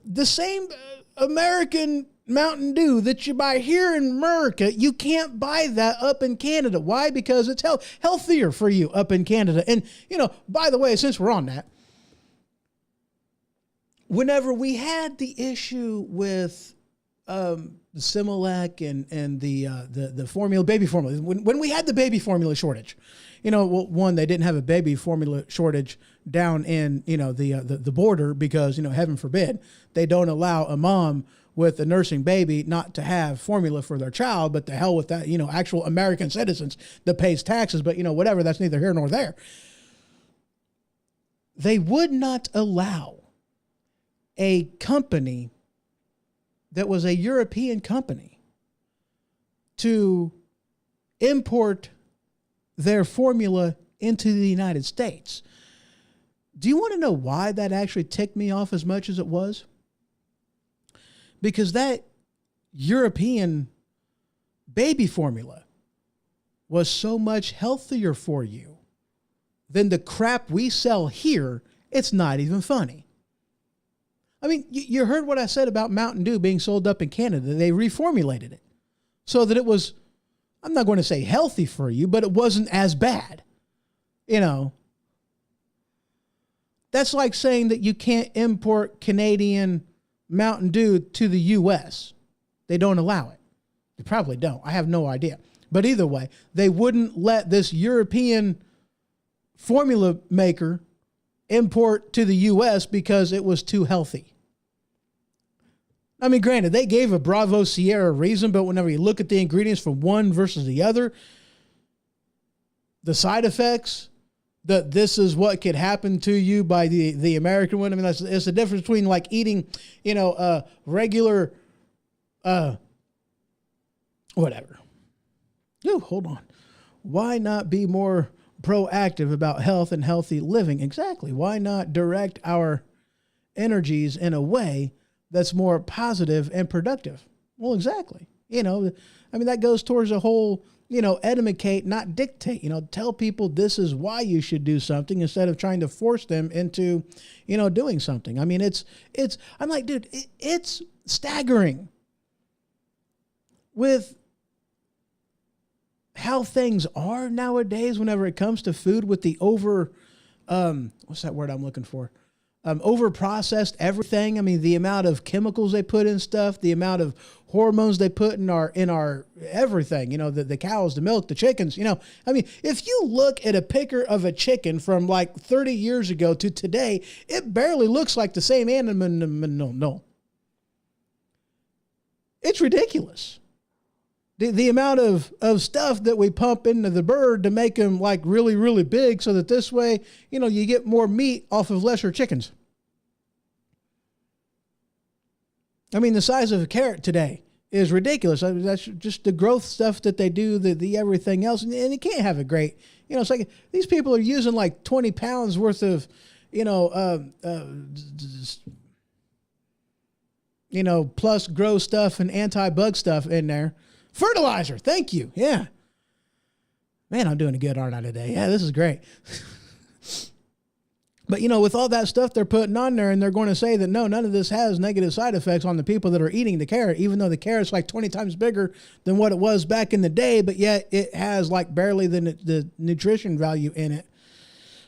the same American Mountain Dew that you buy here in America, you can't buy that up in Canada. Why? Because it's healthier for you up in Canada. And, you know, by the way, since we're on that, whenever we had the issue with the Similac and the formula, baby formula, when we had the baby formula shortage, you know, well, one, they didn't have a baby formula shortage down in, you know, the border because, you know, heaven forbid, they don't allow a mom with a nursing baby not to have formula for their child, but to hell with that, you know, actual American citizens that pays taxes, but, you know, whatever, that's neither here nor there. They would not allow a company that was a European company to import their formula into the United States. Do you want to know why that actually ticked me off as much as it was? Because that European baby formula was so much healthier for you than the crap we sell here. It's not even funny. I mean, you heard what I said about Mountain Dew being sold up in Canada. They reformulated it so that it was, I'm not going to say healthy for you, but it wasn't as bad. You know, that's like saying that you can't import Canadian Mountain Dew to the U.S. They don't allow it. They probably don't. I have no idea. But either way, they wouldn't let this European formula maker import to the U.S. because it was too healthy. I mean, granted, they gave a Bravo Sierra reason, but whenever you look at the ingredients from one versus the other, the side effects, that this is what could happen to you by the American one. I mean, it's the difference between like eating, you know, regular, whatever. Ooh, hold on. Why not be more proactive about health and healthy living? Exactly. Why not direct our energies in a way that's more positive and productive? Well, exactly. You know, I mean, that goes towards a whole, you know, educate, not dictate, you know, tell people this is why you should do something instead of trying to force them into, you know, doing something. I mean, I'm like, dude, it's staggering with how things are nowadays whenever it comes to food with the what's that word I'm looking for? Over processed everything. I mean, the amount of chemicals they put in stuff, the amount of hormones they put in our everything, you know, the cows, the milk, the chickens, you know. I mean, if you look at a picker of a chicken from like 30 years ago to today, it barely looks like the same animal. No. It's ridiculous. The amount of stuff that we pump into the bird to make them like really, really big so that this way, you know, you get more meat off of lesser chickens. I mean, the size of a carrot today is ridiculous. I mean, that's just the growth stuff that they do, the everything else. And it can't have a great, you know, it's like these people are using like 20 pounds worth of, you know, plus grow stuff and anti-bug stuff in there. Fertilizer. Thank you. Yeah. Man, I'm doing good, aren't I, today? Yeah, this is great. But, you know, with all that stuff they're putting on there, and they're going to say that, no, none of this has negative side effects on the people that are eating the carrot, even though the carrot's like 20 times bigger than what it was back in the day, but yet it has like barely the nutrition value in it.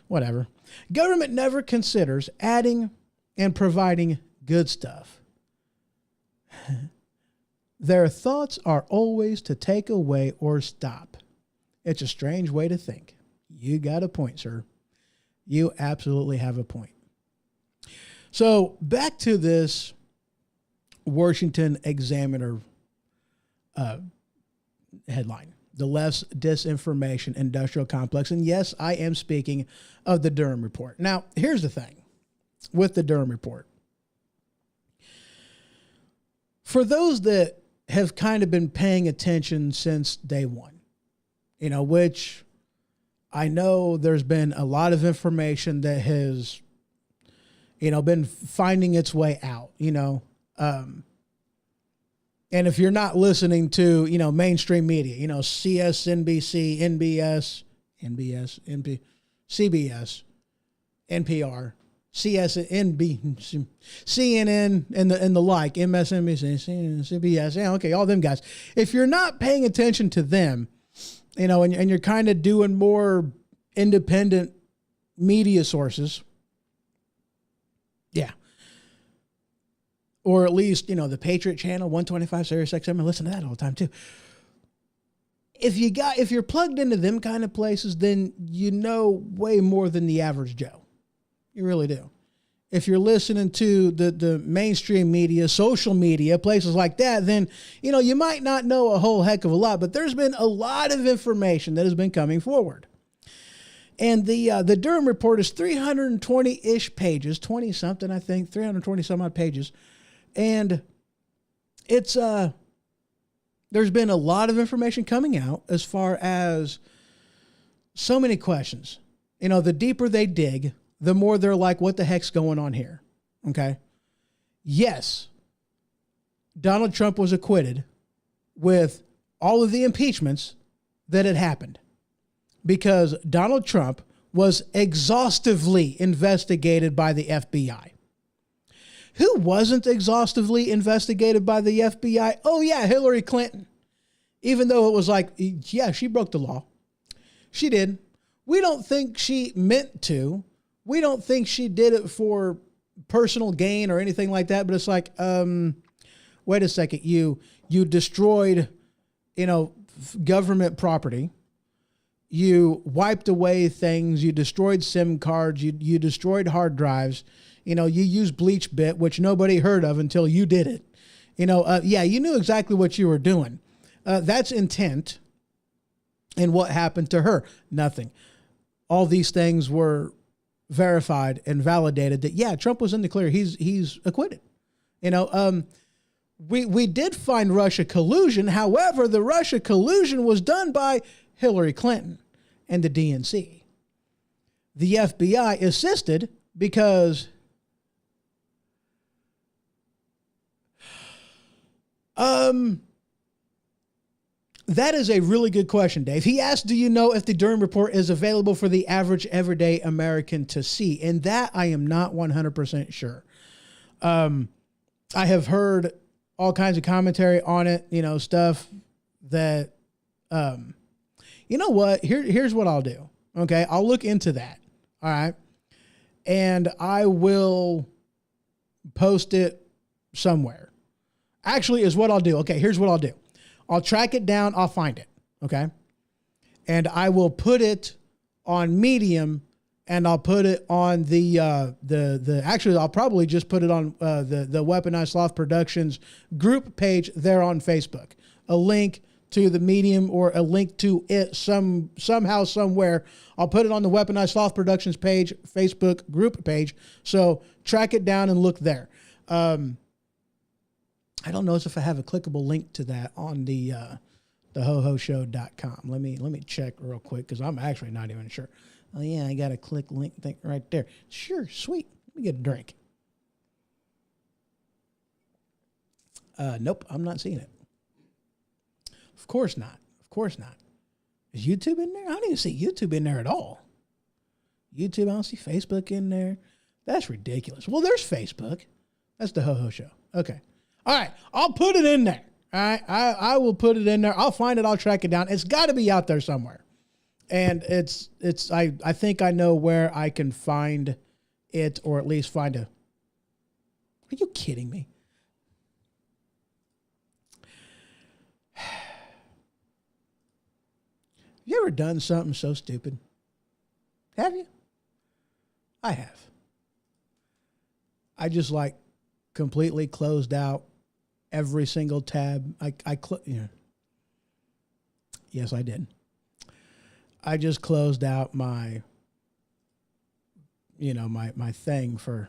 Whatever. Government never considers adding and providing good stuff. Their thoughts are always to take away or stop. It's a strange way to think. You got a point, sir. You absolutely have a point. So back to this Washington Examiner headline. the less disinformation industrial complex. And yes, I am speaking of the Durham report. Now, here's the thing with the Durham report. For those that have kind of been paying attention since day one, which I know there's been a lot of information that has, been finding its way out, and if you're not listening to, mainstream media, CS, NBC, CBS, NPR, CNN, and the like, MSNBC, CNN, CBS, yeah, okay, all them guys. If you're not paying attention to them, and you're kind of doing more independent media sources, yeah. Or at least, the Patriot Channel, 125, Sirius XM, I listen to that all the time too. If you're plugged into them kind of places, then you know way more than the average Joe. You really do. If you're listening to the mainstream media, social media, places like that, then, you might not know a whole heck of a lot, but there's been a lot of information that has been coming forward. And the Durham report is 320-ish pages, 20-something, I think, 320-some-odd pages. And it's there's been a lot of information coming out as far as so many questions. The deeper they dig, the more they're like, what the heck's going on here? Okay. Yes, Donald Trump was acquitted with all of the impeachments that had happened because Donald Trump was exhaustively investigated by the FBI. Who wasn't exhaustively investigated by the FBI? Oh, yeah, Hillary Clinton. Even though it was like, yeah, she broke the law. She did. We don't think she meant to. We don't think she did it for personal gain or anything like that. But it's like, wait a second. You destroyed, government property. You wiped away things. You destroyed SIM cards. You destroyed hard drives. You used bleach bit, which nobody heard of until you did it. Yeah, you knew exactly what you were doing. That's intent. And what happened to her? Nothing. All these things were verified and validated that, yeah, Trump was in the clear. He's acquitted. We did find Russia collusion. However, the Russia collusion was done by Hillary Clinton and the DNC. The FBI assisted because that is a really good question, Dave. He asked, do you know if the Durham report is available for the average everyday American to see? And that I am not 100% sure. I have heard all kinds of commentary on it, stuff that, you know what? Here's what I'll do. Okay. I'll look into that. All right. And I will post it somewhere. Actually, is what I'll do. Okay. Here's what I'll do. I'll track it down. I'll find it. Okay. And I will put it on Medium and I'll put it on actually, I'll probably just put it on the Weaponized Sloth Productions group page there on Facebook. A link to the Medium or a link to it somehow, somewhere. I'll put it on the Weaponized Sloth Productions page, Facebook group page. So track it down and look there. I don't know if I have a clickable link to that on the hohoshow.com. Let me check real quick because I'm actually not even sure. Oh yeah, I got a click link thing right there. Sure, sweet. Let me get a drink. Nope, I'm not seeing it. Of course not. Of course not. Is YouTube in there? I don't even see YouTube in there at all. YouTube, I don't see Facebook in there. That's ridiculous. Well, there's Facebook. That's the Ho Ho Show. Okay. All right. I'll put it in there. All right. I will put it in there. I'll find it. I'll track it down. It's got to be out there somewhere. And I think I know where I can find it, or at least find a. Are you kidding me? Have you ever done something so stupid? Have you? I have. I just completely closed out every single tab. Yes, I did. I just closed out my, my thing for,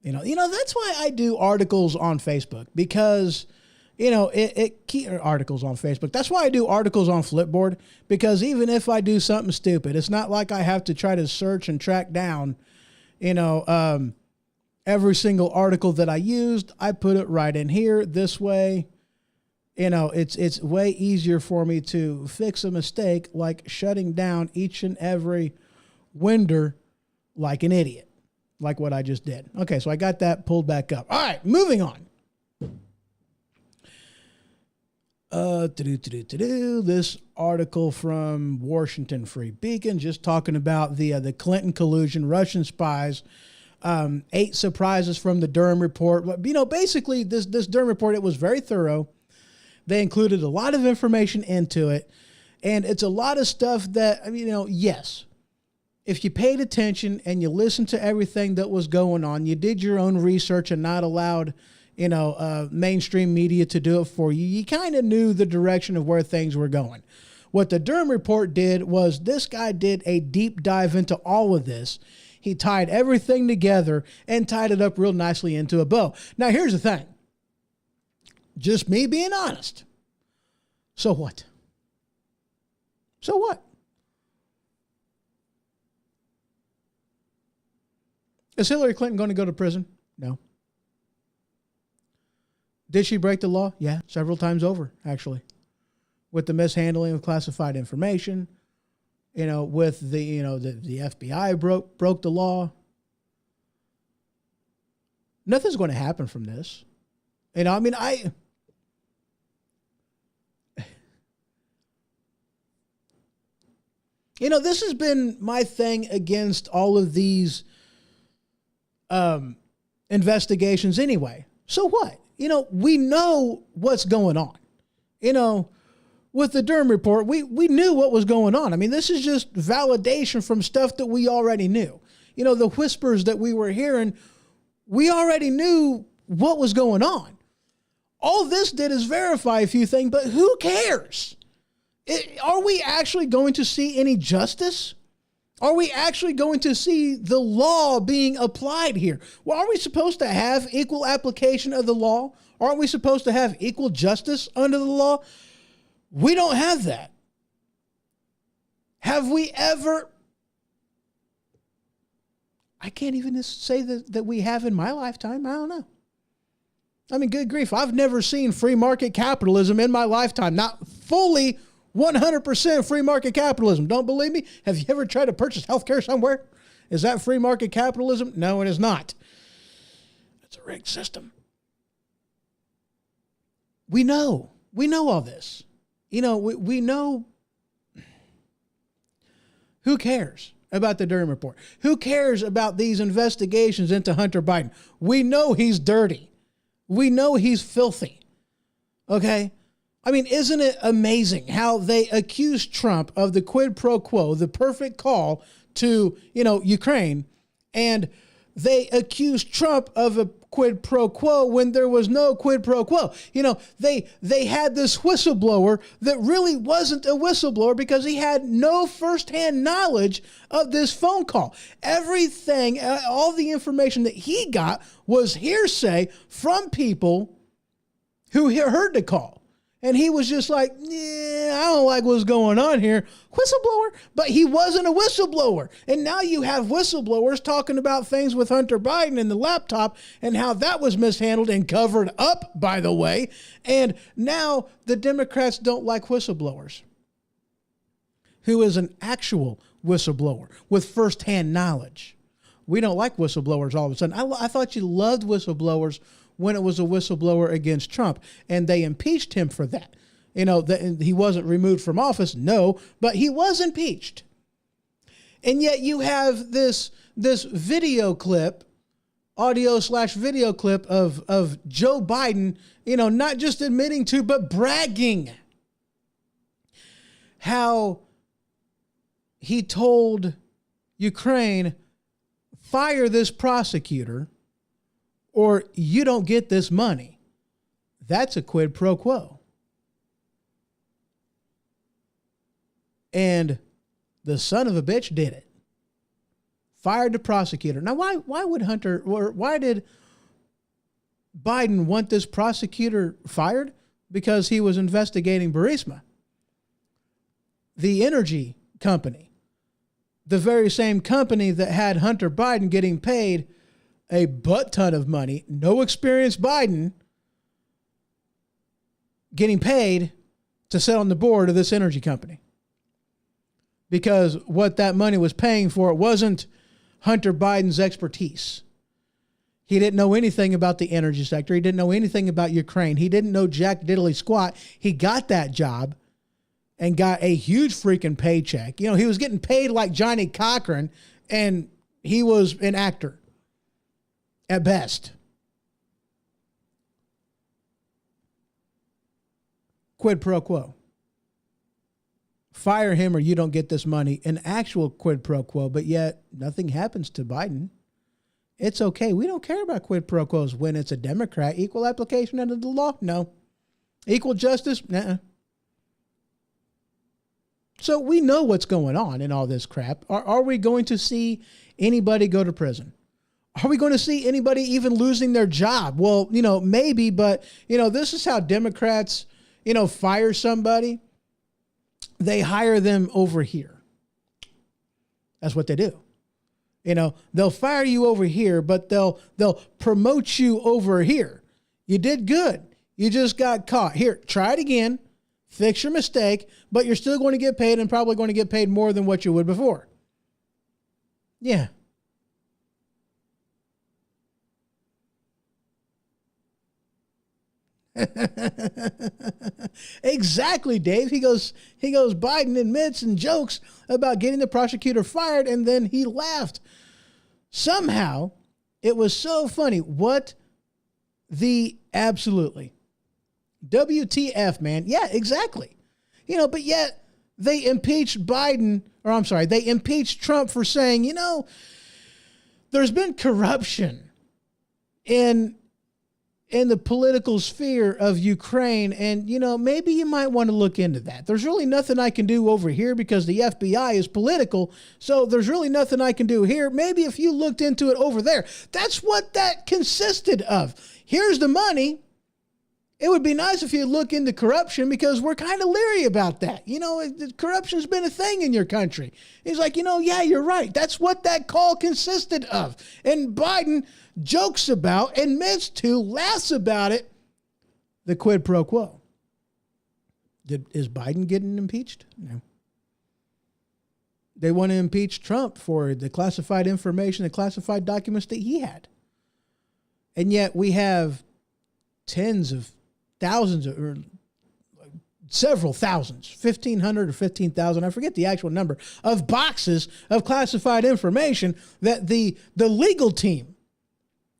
that's why I do articles on Facebook, because, articles on Facebook. That's why I do articles on Flipboard, because even if I do something stupid, it's not like I have to try to search and track down, every single article that I used. I put it right in here. This way, it's way easier for me to fix a mistake, like shutting down each and every window like an idiot, like what I just did. Okay, so I got that pulled back up. All right, moving on. This article from Washington Free Beacon, just talking about the Clinton collusion, Russian spies, 8 surprises from the Durham report. But, basically this Durham report, it was very thorough. They included a lot of information into it, and it's a lot of stuff that, yes, if you paid attention and you listened to everything that was going on, you did your own research and not allowed, mainstream media to do it for you, you kind of knew the direction of where things were going. What the Durham report did was this guy did a deep dive into all of this. He tied everything together and tied it up real nicely into a bow. Now, here's the thing. Just me being honest. So what? So what? Is Hillary Clinton going to go to prison? No. Did she break the law? Yeah, several times over, actually. With the mishandling of classified information, with the FBI broke the law. Nothing's going to happen from this. This has been my thing against all of these investigations anyway. So what? We know what's going on. With the Durham report, we knew what was going on. This is just validation from stuff that we already knew. The whispers that we were hearing, we already knew what was going on. All this did is verify a few things, but who cares? Are we actually going to see any justice? Are we actually going to see the law being applied here? Well, are we supposed to have equal application of the law? Aren't we supposed to have equal justice under the law? We don't have that. Have we ever? I can't even say that we have in my lifetime. I don't know. Good grief. I've never seen free market capitalism in my lifetime. Not fully 100% free market capitalism. Don't believe me? Have you ever tried to purchase healthcare somewhere? Is that free market capitalism? No, it is not. It's a rigged system. We know all this. We know. Who cares about the Durham report? Who cares about these investigations into Hunter Biden? We know he's dirty. We know he's filthy. Okay? Isn't it amazing how they accuse Trump of the quid pro quo, the perfect call to, Ukraine, and they accuse Trump of a quid pro quo when there was no quid pro quo. They had this whistleblower that really wasn't a whistleblower because he had no firsthand knowledge of this phone call. Everything, all the information that he got was hearsay from people who heard the call. And he was just like, I don't like what's going on here. Whistleblower. But he wasn't a whistleblower. And now you have whistleblowers talking about things with Hunter Biden and the laptop and how that was mishandled and covered up, by the way. And now the Democrats don't like whistleblowers. Who is an actual whistleblower with firsthand knowledge. We don't like whistleblowers all of a sudden. I thought you loved whistleblowers when it was a whistleblower against Trump, and they impeached him for that. That he wasn't removed from office, no, but he was impeached. And yet you have this video clip, audio/video clip of Joe Biden, not just admitting to, but bragging how he told Ukraine, fire this prosecutor, or you don't get this money. That's a quid pro quo. And the son of a bitch did it. Fired the prosecutor. Now, why would Hunter, or why did Biden want this prosecutor fired? Because he was investigating Burisma, the energy company, the very same company that had Hunter Biden getting paid a butt ton of money, no experienced Biden getting paid to sit on the board of this energy company. Because what that money was paying for, it wasn't Hunter Biden's expertise. He didn't know anything about the energy sector. He didn't know anything about Ukraine. He didn't know jack diddly squat. He got that job and got a huge freaking paycheck. You know, he was getting paid like Johnny Cochran, and he was an actor at best. Quid pro quo. Fire him or you don't get this money. An actual quid pro quo, but yet nothing happens to Biden. It's okay. We don't care about quid pro quos when it's a Democrat. Equal application under the law? No. Equal justice? Nuh-uh. So we know what's going on in all this crap. Are we going to see anybody go to prison? Are we going to see anybody even losing their job? Well, maybe, but, this is how Democrats, fire somebody. They hire them over here. That's what they do. They'll fire you over here, but they'll promote you over here. You did good. You just got caught. Here, try it again. Fix your mistake, but you're still going to get paid and probably going to get paid more than what you would before. Yeah. Exactly, Dave. He goes, Biden admits and jokes about getting the prosecutor fired, and then he laughed. Somehow, it was so funny. What the absolutely. WTF, man. Yeah, exactly. But yet they impeached they impeached Trump for saying, there's been corruption in the political sphere of Ukraine. And, maybe you might want to look into that. There's really nothing I can do over here because the FBI is political. So there's really nothing I can do here. Maybe if you looked into it over there. That's what that consisted of. Here's the money. It would be nice if you look into corruption because we're kind of leery about that. Corruption's been a thing in your country. He's like, yeah, you're right. That's what that call consisted of. And Biden jokes about, admits to, laughs about it, the quid pro quo. Is Biden getting impeached? No. They want to impeach Trump for the classified information, the classified documents that he had. And yet we have tens of thousands or several thousands, 1,500 or 15,000, I forget the actual number, of boxes of classified information that the legal team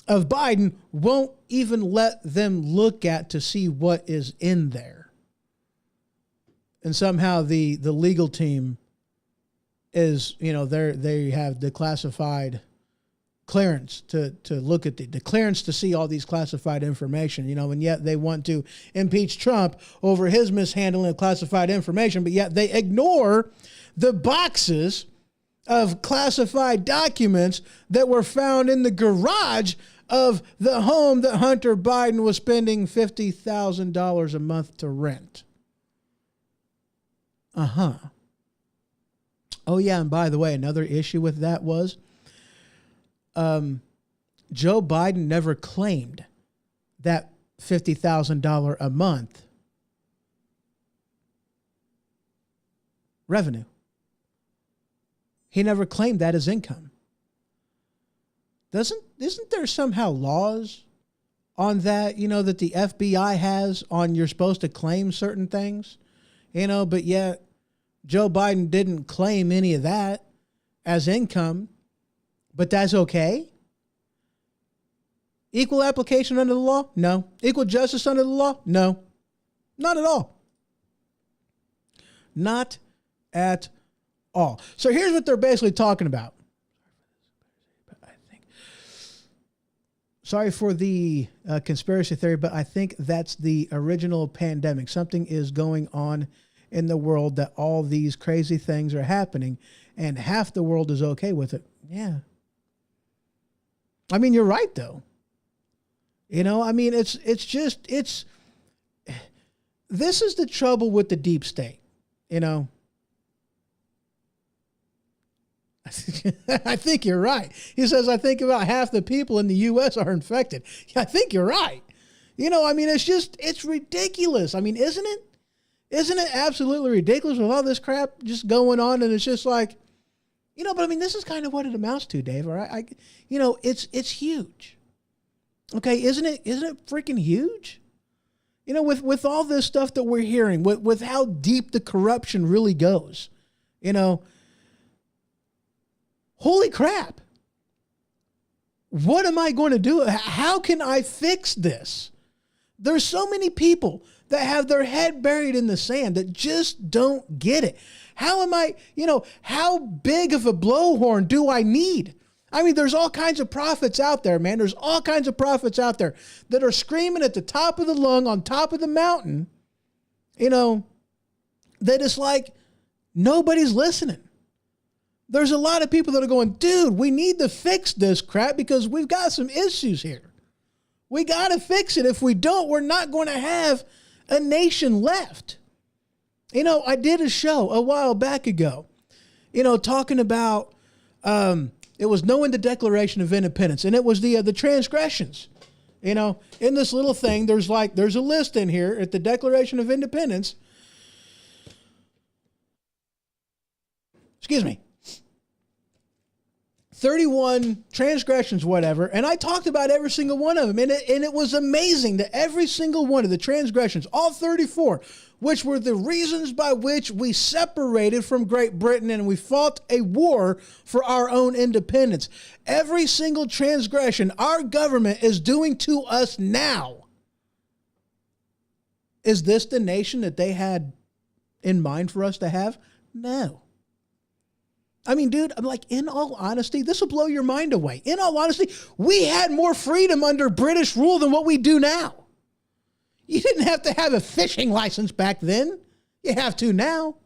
of Biden won't even let them look at to see what is in there. And somehow the legal team is, they have the classified clearance to look at the clearance to see all these classified information, and yet they want to impeach Trump over his mishandling of classified information, but yet they ignore the boxes of classified documents that were found in the garage of the home that Hunter Biden was spending $50,000 a month to rent. Oh yeah, and by the way, another issue with that was Joe Biden never claimed that $50,000 a month revenue. He never claimed that as income. Isn't there somehow laws on that, that the FBI has on you're supposed to claim certain things, but yet Joe Biden didn't claim any of that as income. But that's okay? Equal application under the law? No. Equal justice under the law? No. Not at all. Not at all. So here's what they're basically talking about. Sorry for the conspiracy theory, but I think that's the original pandemic. Something is going on in the world that all these crazy things are happening and half the world is okay with it. Yeah. I mean, you're right though. You know, I mean, this is the trouble with the deep state, you know. I think you're right. He says, I think about half the people in the U.S. are infected. Yeah, I think you're right. You know, I mean, it's ridiculous. I mean, isn't it? Isn't it absolutely ridiculous with all this crap just going on? And it's just like, you know, but I mean, this is kind of what it amounts to, Dave. All right. You know, it's huge. Okay. Isn't it freaking huge? You know, with all this stuff that we're hearing, with how deep the corruption really goes, you know, holy crap. What am I going to do? How can I fix this? There's so many people that have their head buried in the sand that just don't get it. How am I, you know, how big of a blowhorn do I need? I mean, there's all kinds of prophets out there, man. There's all kinds of prophets out there that are screaming at the top of the lung, on top of the mountain, you know, that it's like nobody's listening. There's a lot of people that are going, dude, we need to fix this crap because we've got some issues here. We got to fix it. If we don't, we're not going to have a nation left. You know, I did a show a while back ago, you know, talking about, it was knowing the Declaration of Independence, and it was the transgressions. You know, in this little thing, there's a list in here at the Declaration of Independence. Excuse me. 31 transgressions, whatever. And I talked about every single one of them. And it was amazing that every single one of the transgressions, all 34, which were the reasons by which we separated from Great Britain and we fought a war for our own independence. Every single transgression our government is doing to us now. Is this the nation that they had in mind for us to have? No. I mean, dude, I'm like, in all honesty, this will blow your mind away. In all honesty, we had more freedom under British rule than what we do now. You didn't have to have a fishing license back then. You have to now.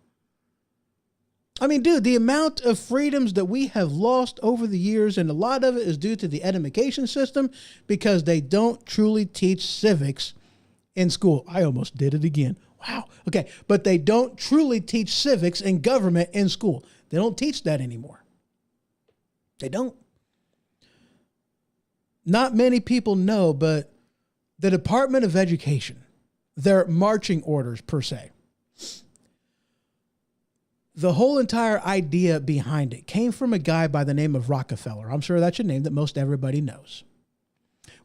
I mean, dude, the amount of freedoms that we have lost over the years, and a lot of it is due to the education system because they don't truly teach civics in school. I almost did it again. Wow. Okay. But they don't truly teach civics and government in school. They don't teach that anymore. They don't. Not many people know, but the Department of Education, their marching orders per se, the whole entire idea behind it came from a guy by the name of Rockefeller. I'm sure that's a name that most everybody knows.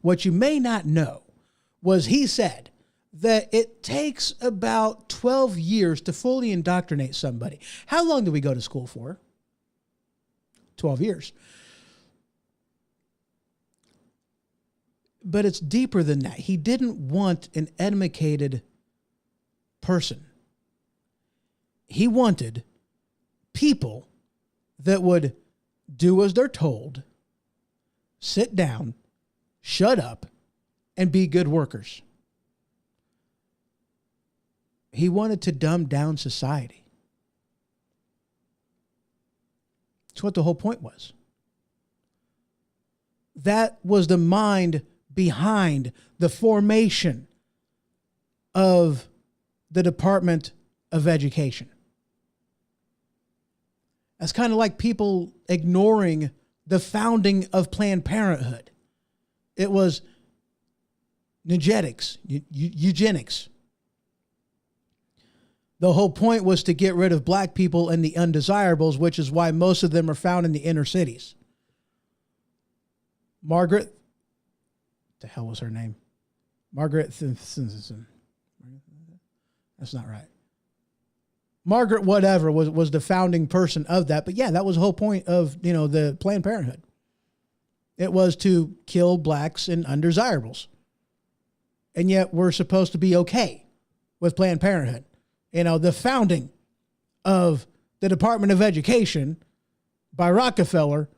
What you may not know was he said that it takes about 12 years to fully indoctrinate somebody. How long do we go to school for? 12 years. But it's deeper than that. He didn't want an educated person. He wanted people that would do as they're told, sit down, shut up, and be good workers. He wanted to dumb down society. That's what the whole point was. That was the mind behind the formation of the Department of Education. That's kind of like people ignoring the founding of Planned Parenthood. It was eugenics. The whole point was to get rid of black people and the undesirables, which is why most of them are found in the inner cities. Margaret, what the hell was her name? Margaret, that's not right. Margaret whatever was the founding person of that. But yeah, that was the whole point of, you know, the Planned Parenthood. It was to kill blacks and undesirables. And yet we're supposed to be okay with Planned Parenthood. You know, the founding of the Department of Education by Rockefeller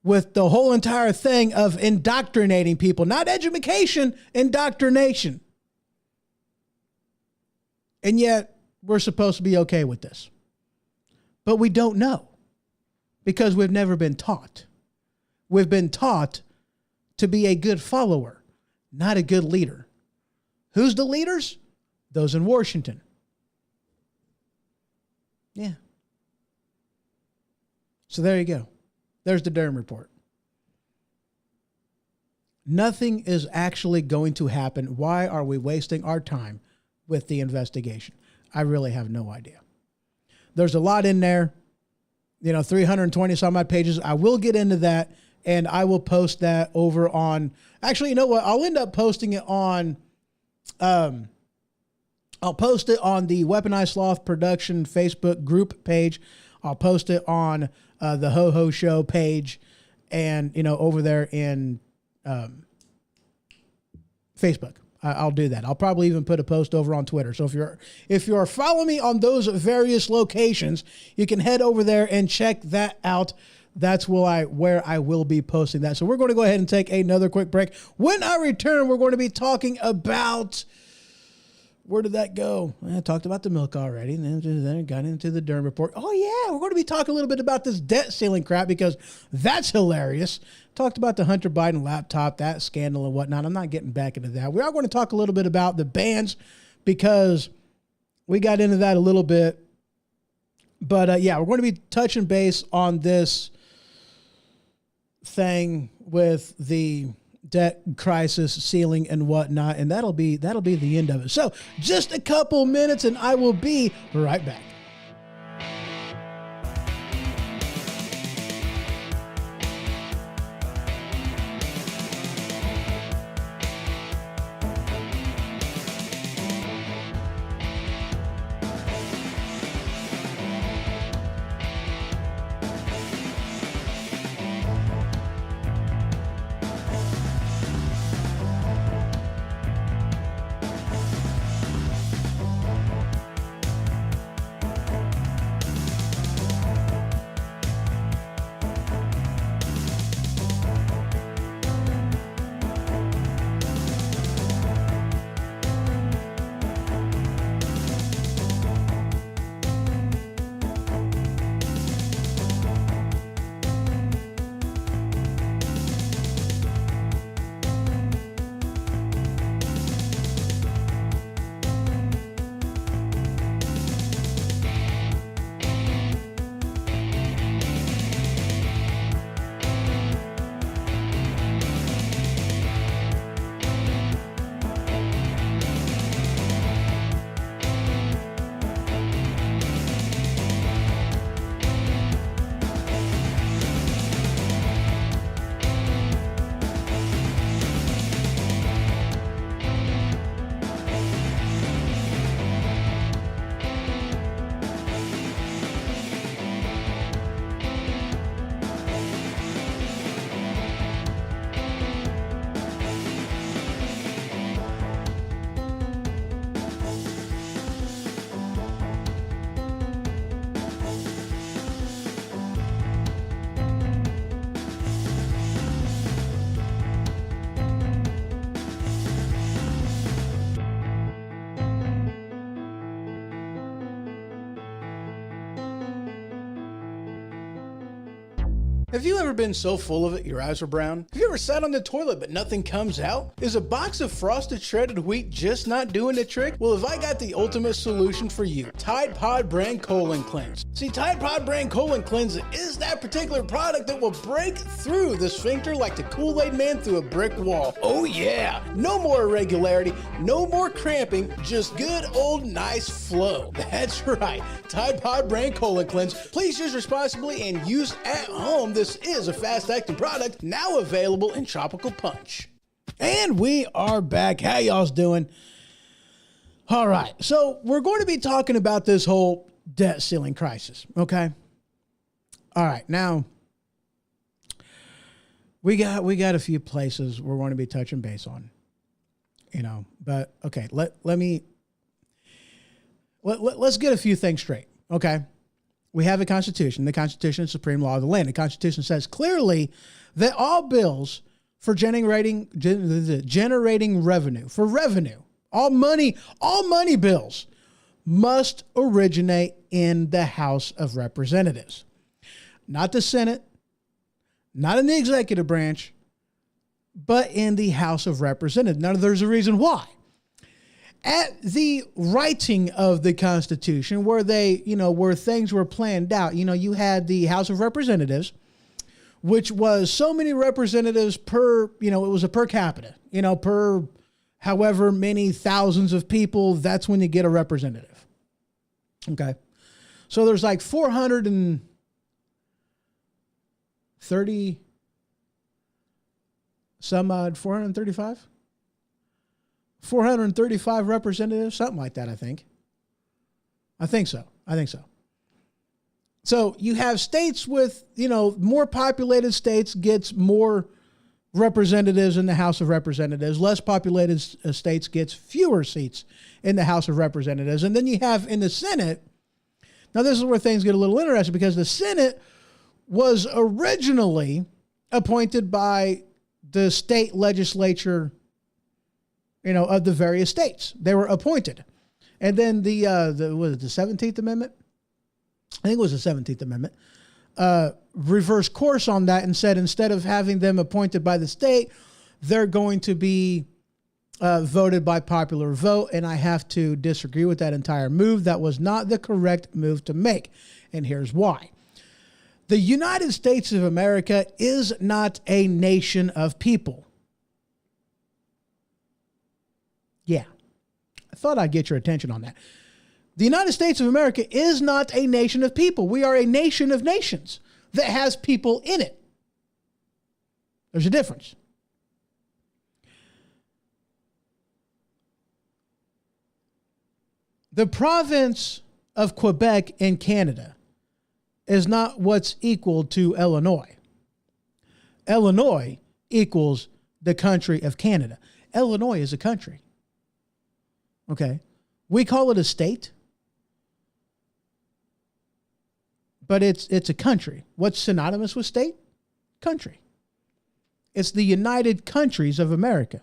with the whole entire thing of indoctrinating people, not education, indoctrination. And yet we're supposed to be okay with this. But we don't know because we've never been taught. We've been taught to be a good follower, not a good leader. Who's the leaders? Those in Washington. Yeah. So there you go. There's the Durham report. Nothing is actually going to happen. Why are we wasting our time with the investigation? I really have no idea. There's a lot in there, 320 some odd pages. I will get into that, and I will post that over on, actually, you know what? I'll end up posting it on, I'll post it on the Weaponized Sloth Production Facebook group page. I'll post it on the Ho Ho Show page, and, over there in Facebook. I'll do that. I'll probably even put a post over on Twitter. So if you're following me on those various locations, you can head over there and check that out. That's where I will be posting that. So we're going to go ahead and take another quick break. When I return, we're going to be talking about, where did that go? I talked about the milk already, and then got into the Durham report. Oh yeah, we're going to be talking a little bit about this debt ceiling crap because that's hilarious. Talked about the Hunter Biden laptop, that scandal and whatnot. I'm not getting back into that. We are going to talk a little bit about the bans because we got into that a little bit. But yeah, we're going to be touching base on this thing with the debt crisis, ceiling, and whatnot, and that'll be the end of it. So just a couple minutes, and I will be right back. Have you ever been so full of it your eyes are brown? Have you ever sat on the toilet but nothing comes out? Is a box of frosted shredded wheat just not doing the trick? Well, have I got the ultimate solution for you? Tide Pod brand colon cleanse. See, Tide Pod brand colon cleanse is that particular product that will break through the sphincter like the Kool-Aid man through a brick wall. Oh yeah! No more irregularity, no more cramping, just good old nice flow. That's right, Tide Pod brand colon cleanse. Please use responsibly and use at home. This is a fast-acting product now available in Tropical Punch. And we are back. How y'all's doing? All right, so we're going to be talking about this whole debt ceiling crisis, okay? All right, now we got a few places we're going to be touching base on, but okay, let's get a few things straight, okay? We have a Constitution. The Constitution is supreme law of the land. The Constitution says clearly that all bills for generating revenue, all money bills must originate in the House of Representatives. Not the Senate, not in the executive branch, but in the House of Representatives. Now, there's a reason why. At the writing of the Constitution, where where things were planned out, you had the House of Representatives, which was so many representatives per, it was a per capita, per however many thousands of people, that's when you get a representative. Okay. So there's like 430 some odd, 435? 435 representatives, something like that, I think. I think so. So you have states with, more populated states gets more representatives in the House of Representatives. Less populated states gets fewer seats in the House of Representatives. And then you have in the Senate, now this is where things get a little interesting, because the Senate was originally appointed by the state legislature, of the various states. They were appointed. And then the 17th Amendment? I think it was the 17th Amendment. Reversed course on that and said instead of having them appointed by the state, they're going to be voted by popular vote. And I have to disagree with that entire move. That was not the correct move to make. And here's why. The United States of America is not a nation of people. Yeah, I thought I'd get your attention on that. The United States of America is not a nation of people. We are a nation of nations that has people in it. There's a difference. The province of Quebec in Canada is not what's equal to Illinois. Illinois equals the country of Canada. Illinois is a country. Okay. We call it a state, but it's a country. What's synonymous with state? Country. It's the United Countries of America.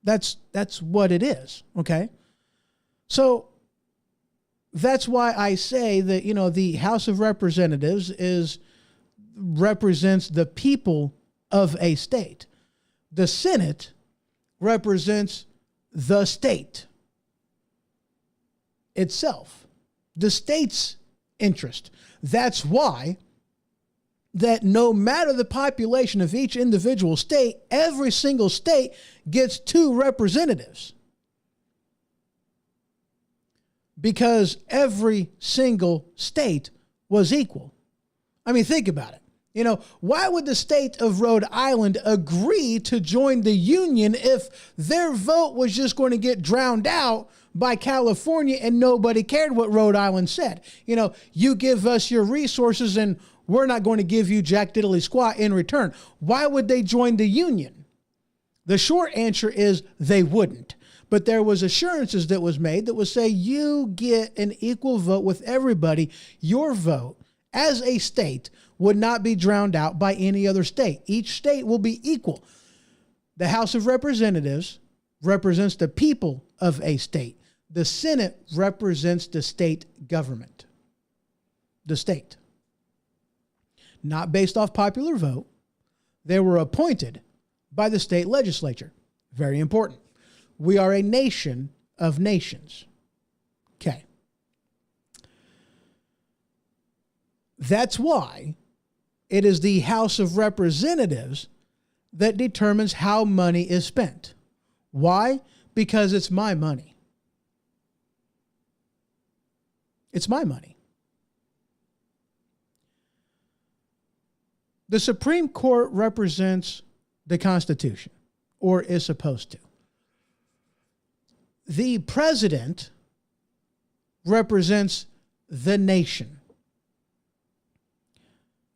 That's what it is. Okay. So that's why I say that, the House of Representatives represents the people of a state. The Senate represents the state itself, the state's interest. That's why that no matter the population of each individual state, every single state gets 2 representatives. Because every single state was equal. I mean, think about it. Why would the state of Rhode Island agree to join the Union if their vote was just going to get drowned out by California and nobody cared what Rhode Island said? You give us your resources and we're not going to give you jack diddly squat in return. Why would they join the Union? The short answer is they wouldn't. But there was assurances that was made that would say you get an equal vote with everybody. Your vote as a state would not be drowned out by any other state. Each state will be equal. The House of Representatives represents the people of a state. The Senate represents the state government. The state. Not based off popular vote. They were appointed by the state legislature. Very important. We are a nation of nations. Okay. That's why it is the House of Representatives that determines how money is spent. Why? Because it's my money. It's my money. The Supreme Court represents the Constitution, or is supposed to. The president represents the nation.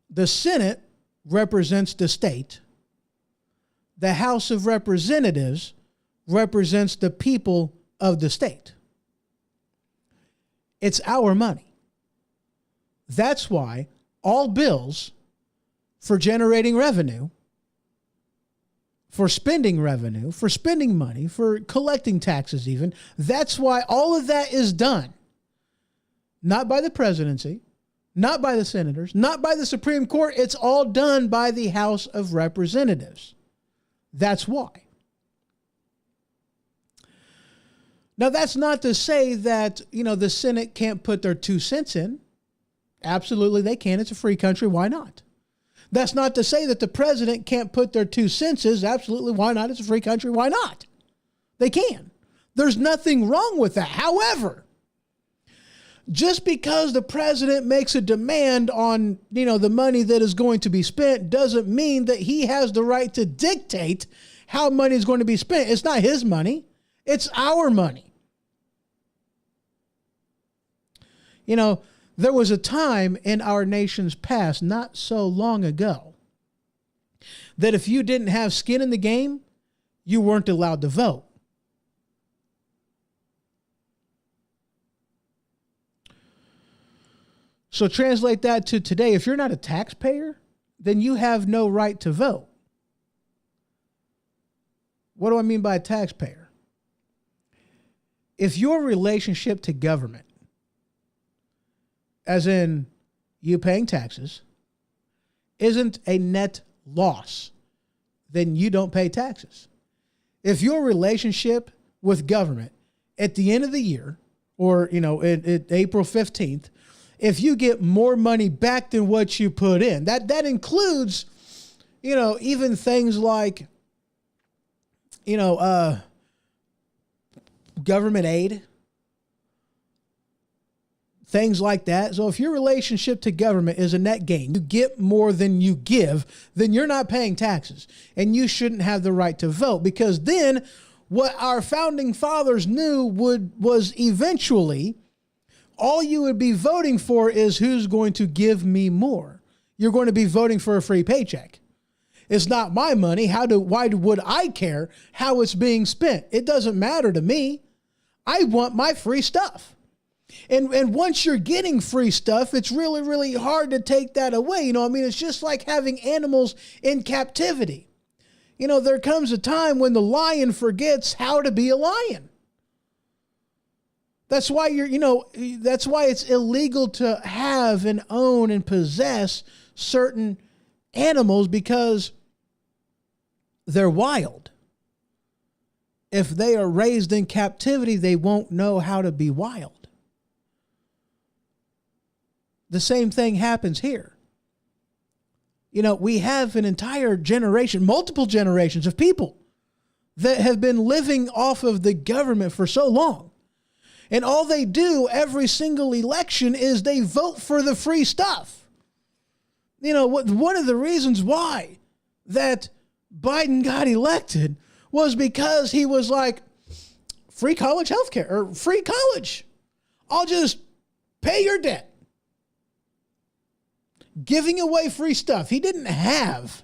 The Senate represents the state. The House of Representatives represents the people of the state. It's our money. That's why all bills for generating revenue, for spending revenue, for spending money, for collecting taxes even, that's why all of that is done not by the presidency, not by the senators, not by the Supreme Court. It's all done by the House of Representatives. That's why. Now, that's not to say that, the Senate can't put their 2 cents in. Absolutely, they can. It's a free country. Why not? That's not to say that the president can't put their 2 cents in. Absolutely, why not? It's a free country. Why not? They can. There's nothing wrong with that. However, just because the president makes a demand on, the money that is going to be spent doesn't mean that he has the right to dictate how money is going to be spent. It's not his money. It's our money. There was a time in our nation's past, not so long ago, that if you didn't have skin in the game, you weren't allowed to vote. So translate that to today. If you're not a taxpayer, then you have no right to vote. What do I mean by a taxpayer? If your relationship to government, as in you paying taxes, isn't a net loss, then you don't pay taxes. If your relationship with government at the end of the year, or, at April 15th, if you get more money back than what you put in, that includes, even things like, government aid, things like that. So if your relationship to government is a net gain, you get more than you give, then you're not paying taxes and you shouldn't have the right to vote, because then what our founding fathers knew was eventually all you would be voting for is who's going to give me more. You're going to be voting for a free paycheck. It's not my money. Why would I care how it's being spent? It doesn't matter to me. I want my free stuff. And once you're getting free stuff, it's really, really hard to take that away. It's just like having animals in captivity. There comes a time when the lion forgets how to be a lion. That's why that's why it's illegal to have and own and possess certain animals, because they're wild. If they are raised in captivity, they won't know how to be wild. The same thing happens here. We have an entire generation, multiple generations of people that have been living off of the government for so long. And all they do every single election is they vote for the free stuff. One of the reasons why that Biden got elected was because he was like, free college health care, or free college. I'll just pay your debt. Giving away free stuff. He didn't have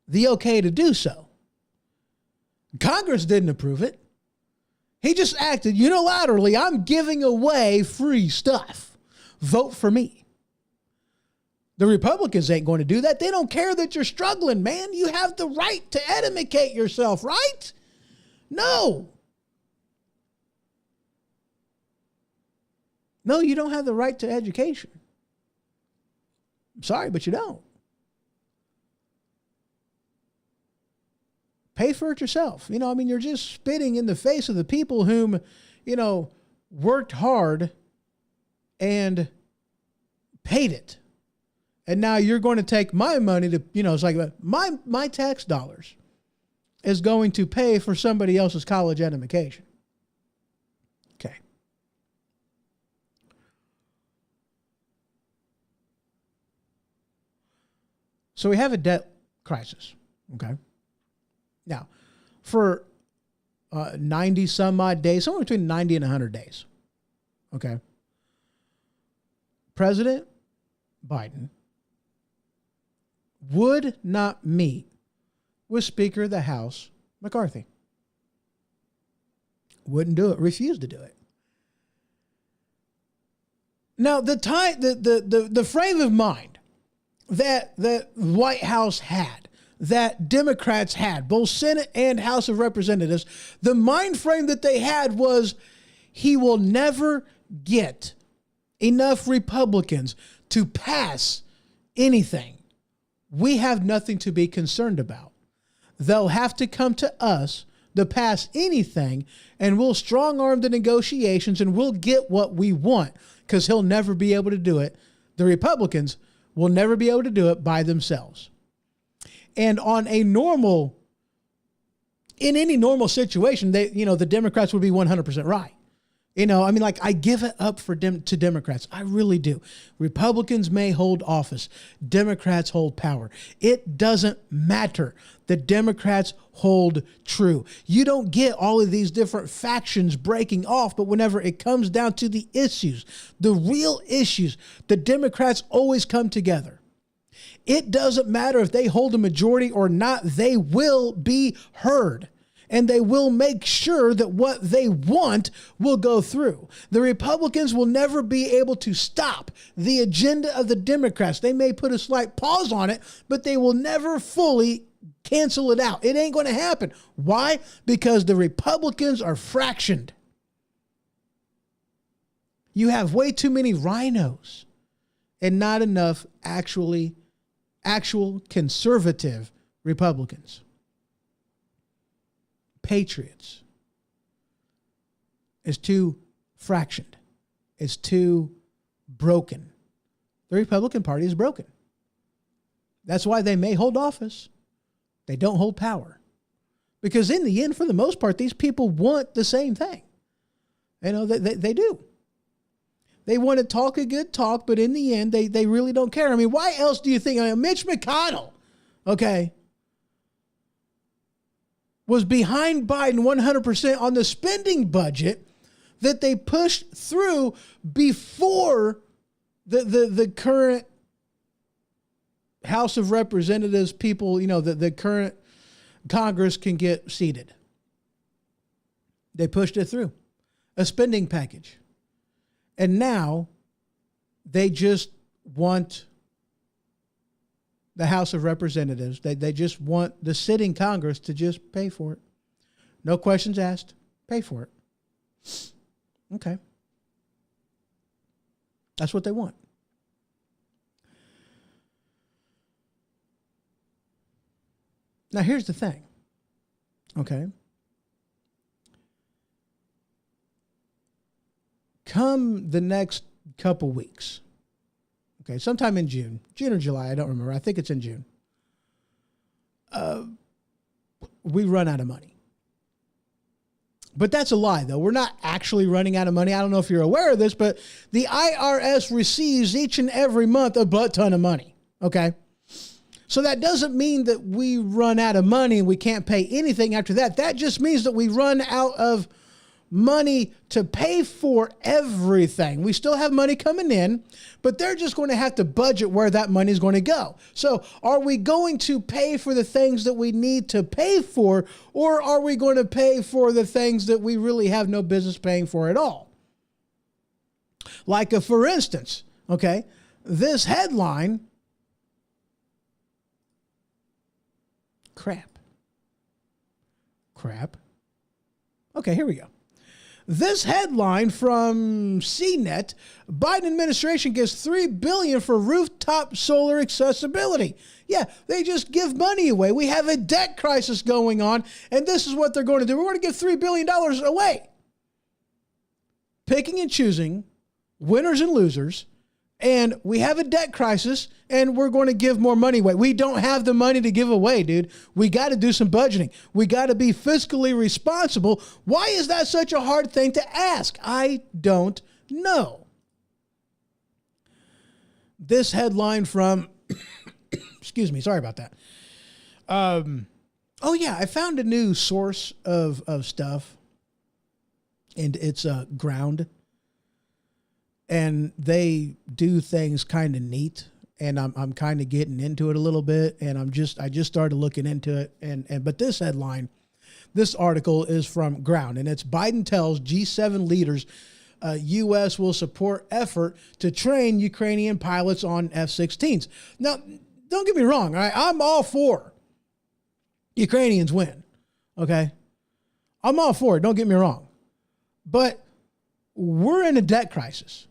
the okay to do so. Congress didn't approve it. He just acted unilaterally. I'm giving away free stuff. Vote for me. The Republicans ain't going to do that. They don't care that you're struggling, man. You have the right to educate yourself, right? No. No, you don't have the right to education. I'm sorry, but you don't. Pay for it yourself. You're just spitting in the face of the people whom, worked hard and paid it. And now you're going to take my money to, it's like my tax dollars is going to pay for somebody else's college education. Okay. So we have a debt crisis. Okay. Now, for 90 some odd days, somewhere between 90 and 100 days, okay, President Biden would not meet with Speaker of the House McCarthy. Wouldn't do it, refused to do it. Now, the frame of mind that the White House had, that Democrats had, both Senate and House of Representatives, the mind frame that they had was, he will never get enough Republicans to pass anything, we have nothing to be concerned about. They'll have to come to us to pass anything, and we'll strong arm the negotiations and we'll get what we want, because he'll never be able to do it. The Republicans will never be able to do it by themselves. And in any normal situation, the Democrats would be 100% right. I give it up to Democrats. I really do. Republicans may hold office. Democrats hold power. It doesn't matter. The Democrats hold true. You don't get all of these different factions breaking off, but whenever it comes down to the issues, the real issues, the Democrats always come together. It doesn't matter if they hold a majority or not. They will be heard. And they will make sure that what they want will go through. The Republicans will never be able to stop the agenda of the Democrats. They may put a slight pause on it, but they will never fully cancel it out. It ain't going to happen. Why? Because the Republicans are fractioned. You have way too many rhinos and not enough actual conservative Republicans. Patriots. It's too fractioned. It's too broken. The Republican Party is broken. That's why they may hold office. They don't hold power. Because in the end, for the most part, these people want the same thing. They do. They want to talk a good talk, but in the end, they really don't care. I mean, why else do you think Mitch McConnell, was behind Biden 100% on the spending budget that they pushed through before the current House of Representatives people, the current Congress can get seated. They pushed it through, a spending package. And now they just want the House of Representatives. They just want the sitting Congress to just pay for it. No questions asked. Pay for it. Okay. That's what they want. Now, here's the thing. Okay. Come the next couple weeks. Okay, sometime in June or July, I don't remember. I think it's in June. We run out of money. But that's a lie, though. We're not actually running out of money. I don't know if you're aware of this, but the IRS receives each and every month a butt ton of money. Okay? So that doesn't mean that we run out of money and we can't pay anything after that. That just means that we run out of money to pay for everything. We still have money coming in, but they're just going to have to budget where that money is going to go. So are we going to pay for the things that we need to pay for, or are we going to pay for the things that we really have no business paying for at all? Like, for instance, this headline, crap. Okay, here we go. This headline from CNET: Biden administration gives $3 billion for rooftop solar accessibility. Yeah, they just give money away. We have a debt crisis going on, and this is what they're going to do. We're going to give $3 billion away. Picking and choosing winners and losers, and we have a debt crisis, and we're going to give more money away. We don't have the money to give away, dude. We got to do some budgeting. We got to be fiscally responsible. Why is that such a hard thing to ask? I don't know. This headline from, excuse me, sorry about that. I found a new source of stuff, and it's Ground. And they do things kind of neat, and I'm kind of getting into it a little bit, and I just started looking into it, but this headline, this article is from Ground, and it's Biden tells G7 leaders U.S. will support effort to train Ukrainian pilots on F-16s. Now, don't get me wrong, all right? I'm all for Ukrainians win, okay? I'm all for it, don't get me wrong. But we're in a debt crisis.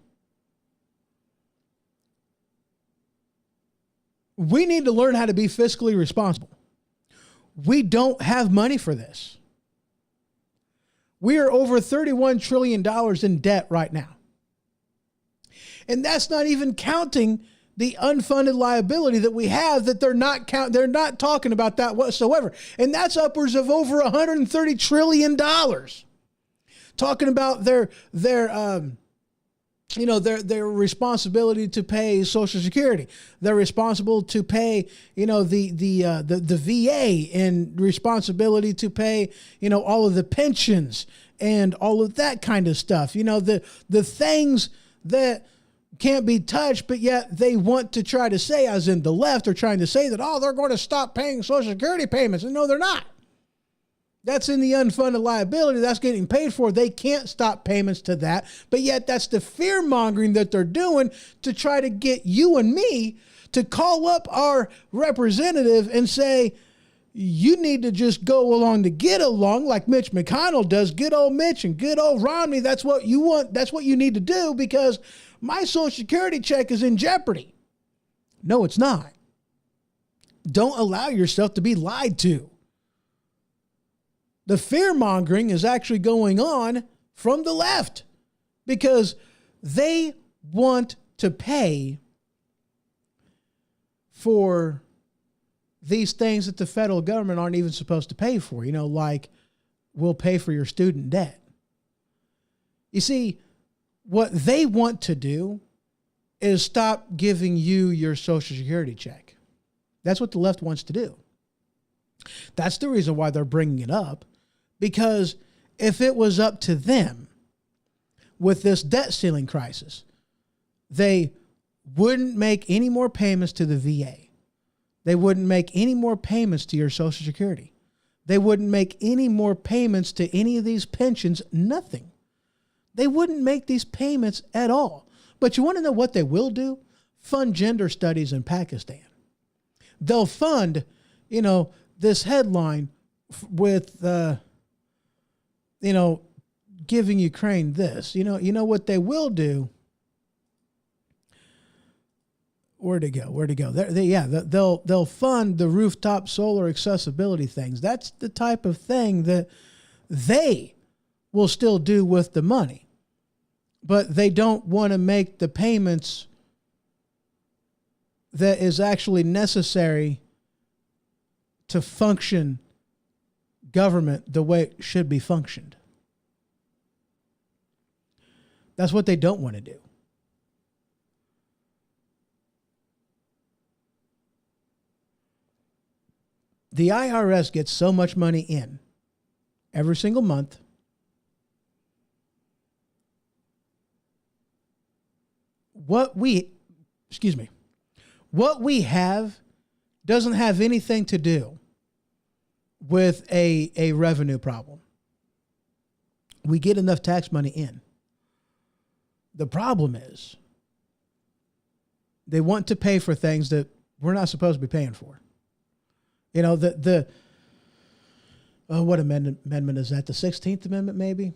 We need to learn how to be fiscally responsible. We don't have money for this. We are over $31 trillion in debt right now. And that's not even counting the unfunded liability that we have that they're not talking about that whatsoever. And that's upwards of over $130 trillion. Talking about their responsibility to pay Social Security. They're responsible to pay, the VA, and responsibility to pay, all of the pensions and all of that kind of stuff. The things that can't be touched, but yet they want to try to say, as in the left are trying to say that, they're going to stop paying Social Security payments. And no, they're not. That's in the unfunded liability. That's getting paid for. They can't stop payments to that. But yet that's the fear mongering that they're doing to try to get you and me to call up our representative and say, you need to just go along to get along like Mitch McConnell does. Good old Mitch and good old Romney. That's what you want. That's what you need to do because my Social Security check is in jeopardy. No, it's not. Don't allow yourself to be lied to. The fear mongering is actually going on from the left because they want to pay for these things that the federal government aren't even supposed to pay for, like we'll pay for your student debt. You see, what they want to do is stop giving you your Social Security check. That's what the left wants to do. That's the reason why they're bringing it up, because if it was up to them with this debt ceiling crisis, they wouldn't make any more payments to the VA. They wouldn't make any more payments to your Social Security. They wouldn't make any more payments to any of these pensions, nothing. They wouldn't make these payments at all. But you want to know what they will do? Fund gender studies in Pakistan. They'll fund, this headline with, giving Ukraine this. You know what they will do? Where'd it go? They'll fund the rooftop solar accessibility things. That's the type of thing that they will still do with the money. But they don't want to make the payments that is actually necessary to function government the way it should be functioned. That's what they don't want to do. The IRS gets so much money in every single month. What we have doesn't have anything to do with a revenue problem. We get enough tax money in. The problem is they want to pay for things that we're not supposed to be paying for. What amendment is that? The 16th Amendment, maybe?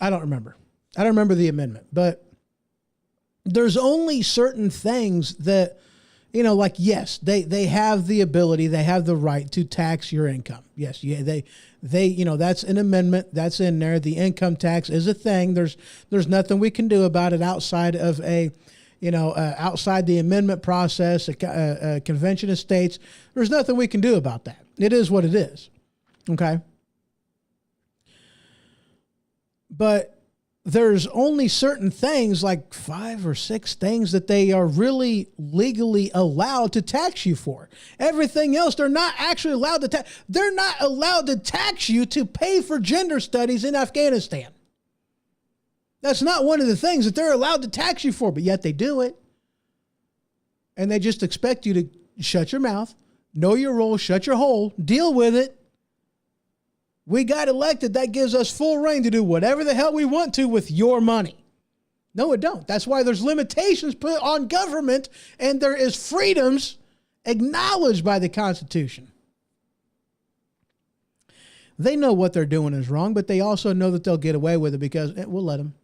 I don't remember. I don't remember the amendment, but there's only certain things that, yes, they have the ability, they have the right to tax your income. Yes, they that's an amendment that's in there. The income tax is a thing. There's nothing we can do about it outside of outside the amendment process, a convention of states. There's nothing we can do about that. It is what it is. Okay. But there's only certain things, like 5 or 6 things, that they are really legally allowed to tax you for. Everything else, they're not actually allowed to tax. They're not allowed to tax you to pay for gender studies in Afghanistan. That's not one of the things that they're allowed to tax you for, but yet they do it. And they just expect you to shut your mouth, know your role, shut your hole, deal with it. We got elected. That gives us full reign to do whatever the hell we want to with your money. No, it don't. That's why there's limitations put on government, and there is freedoms acknowledged by the Constitution. They know what they're doing is wrong, but they also know that they'll get away with it because we'll let them.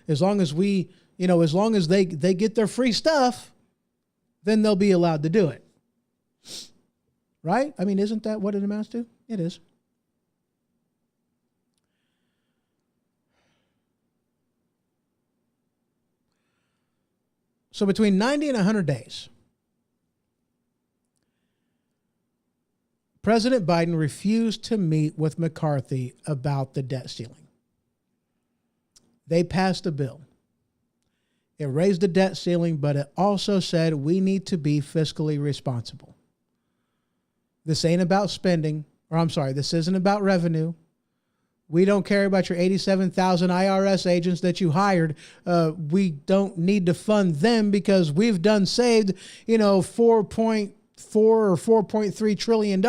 As long as as long as they get their free stuff, then they'll be allowed to do it. Right? I mean, isn't that what it amounts to? It is. So between 90 and 100 days, President Biden refused to meet with McCarthy about the debt ceiling. They passed a bill. It raised the debt ceiling, but it also said we need to be fiscally responsible. This ain't about spending, this isn't about revenue. We don't care about your 87,000 IRS agents that you hired. We don't need to fund them because we've saved, 4.4 or $4.3 trillion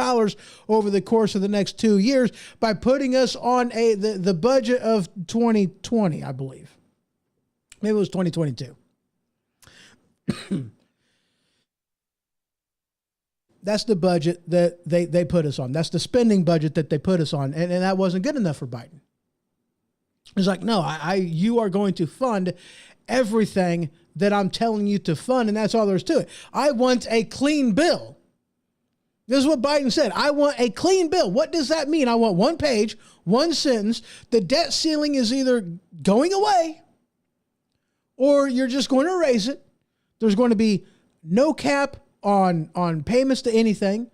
over the course of the next 2 years by putting us on the budget of 2020, I believe. Maybe it was 2022. That's the budget that they put us on. That's the spending budget that they put us on. And that wasn't good enough for Biden. It's like, no, you are going to fund everything that I'm telling you to fund, and that's all there is to it. I want a clean bill. This is what Biden said. I want a clean bill. What does that mean? I want one page, one sentence. The debt ceiling is either going away or you're just going to raise it. There's going to be no cap on payments to anything.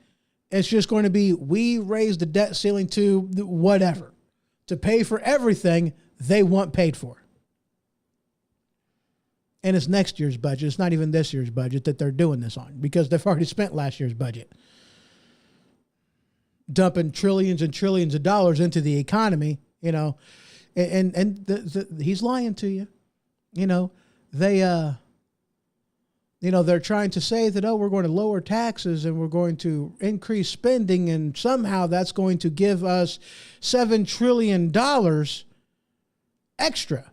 It's just going to be, we raise the debt ceiling to whatever, to pay for everything they want paid for. And it's next year's budget. It's not even this year's budget that they're doing this on because they've already spent last year's budget. Dumping trillions and trillions of dollars into the economy, and he's lying to you. They're trying to say that, we're going to lower taxes and we're going to increase spending and somehow that's going to give us $7 trillion extra.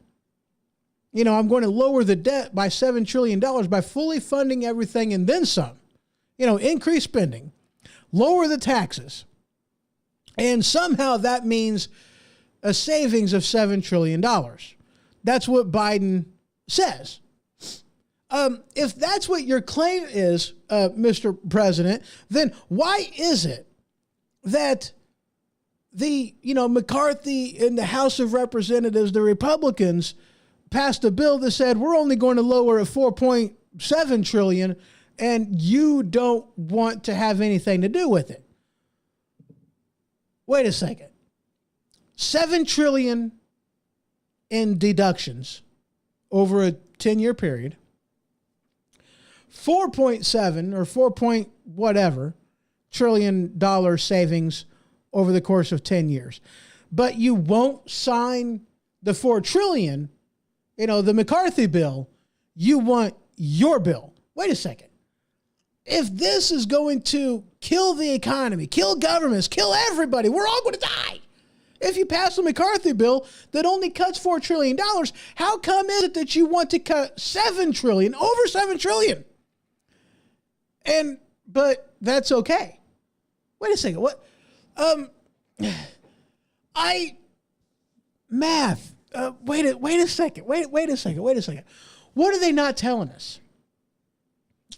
I'm going to lower the debt by $7 trillion by fully funding everything and then some. Increase spending, lower the taxes. And somehow that means a savings of $7 trillion. That's what Biden says. If that's what your claim is, Mr. President, then why is it that McCarthy in the House of Representatives, the Republicans, passed a bill that said we're only going to lower at 4.7 trillion and you don't want to have anything to do with it? Wait a second. 7 trillion in deductions over a 10-year period. 4.7 or 4 point whatever trillion dollar savings over the course of 10 years. But you won't sign the 4 trillion, the McCarthy bill. You want your bill. Wait a second. If this is going to kill the economy, kill governments, kill everybody, we're all going to die. If you pass a McCarthy bill that only cuts $4 trillion, how come is it that you want to cut 7 trillion, over 7 trillion? But that's okay. Wait a second. What? Math. Wait a second. Wait a second. What are they not telling us?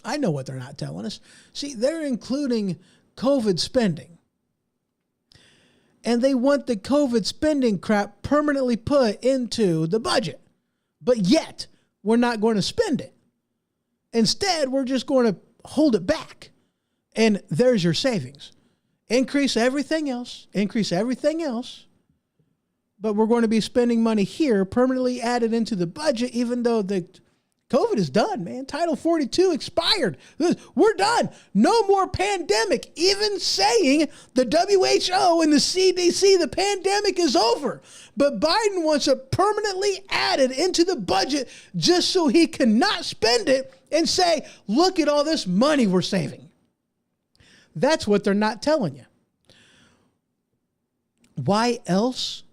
I know what they're not telling us. See, they're including COVID spending. And they want the COVID spending crap permanently put into the budget. But yet, we're not going to spend it. Instead, we're just going to hold it back. And there's your savings. Increase everything else. But we're going to be spending money here, permanently added into the budget, even though the COVID is done, man. Title 42 expired. We're done. No more pandemic. Even saying the WHO and the CDC, the pandemic is over. But Biden wants it permanently added into the budget just so he cannot spend it and say, look at all this money we're saving. That's what they're not telling you. Why else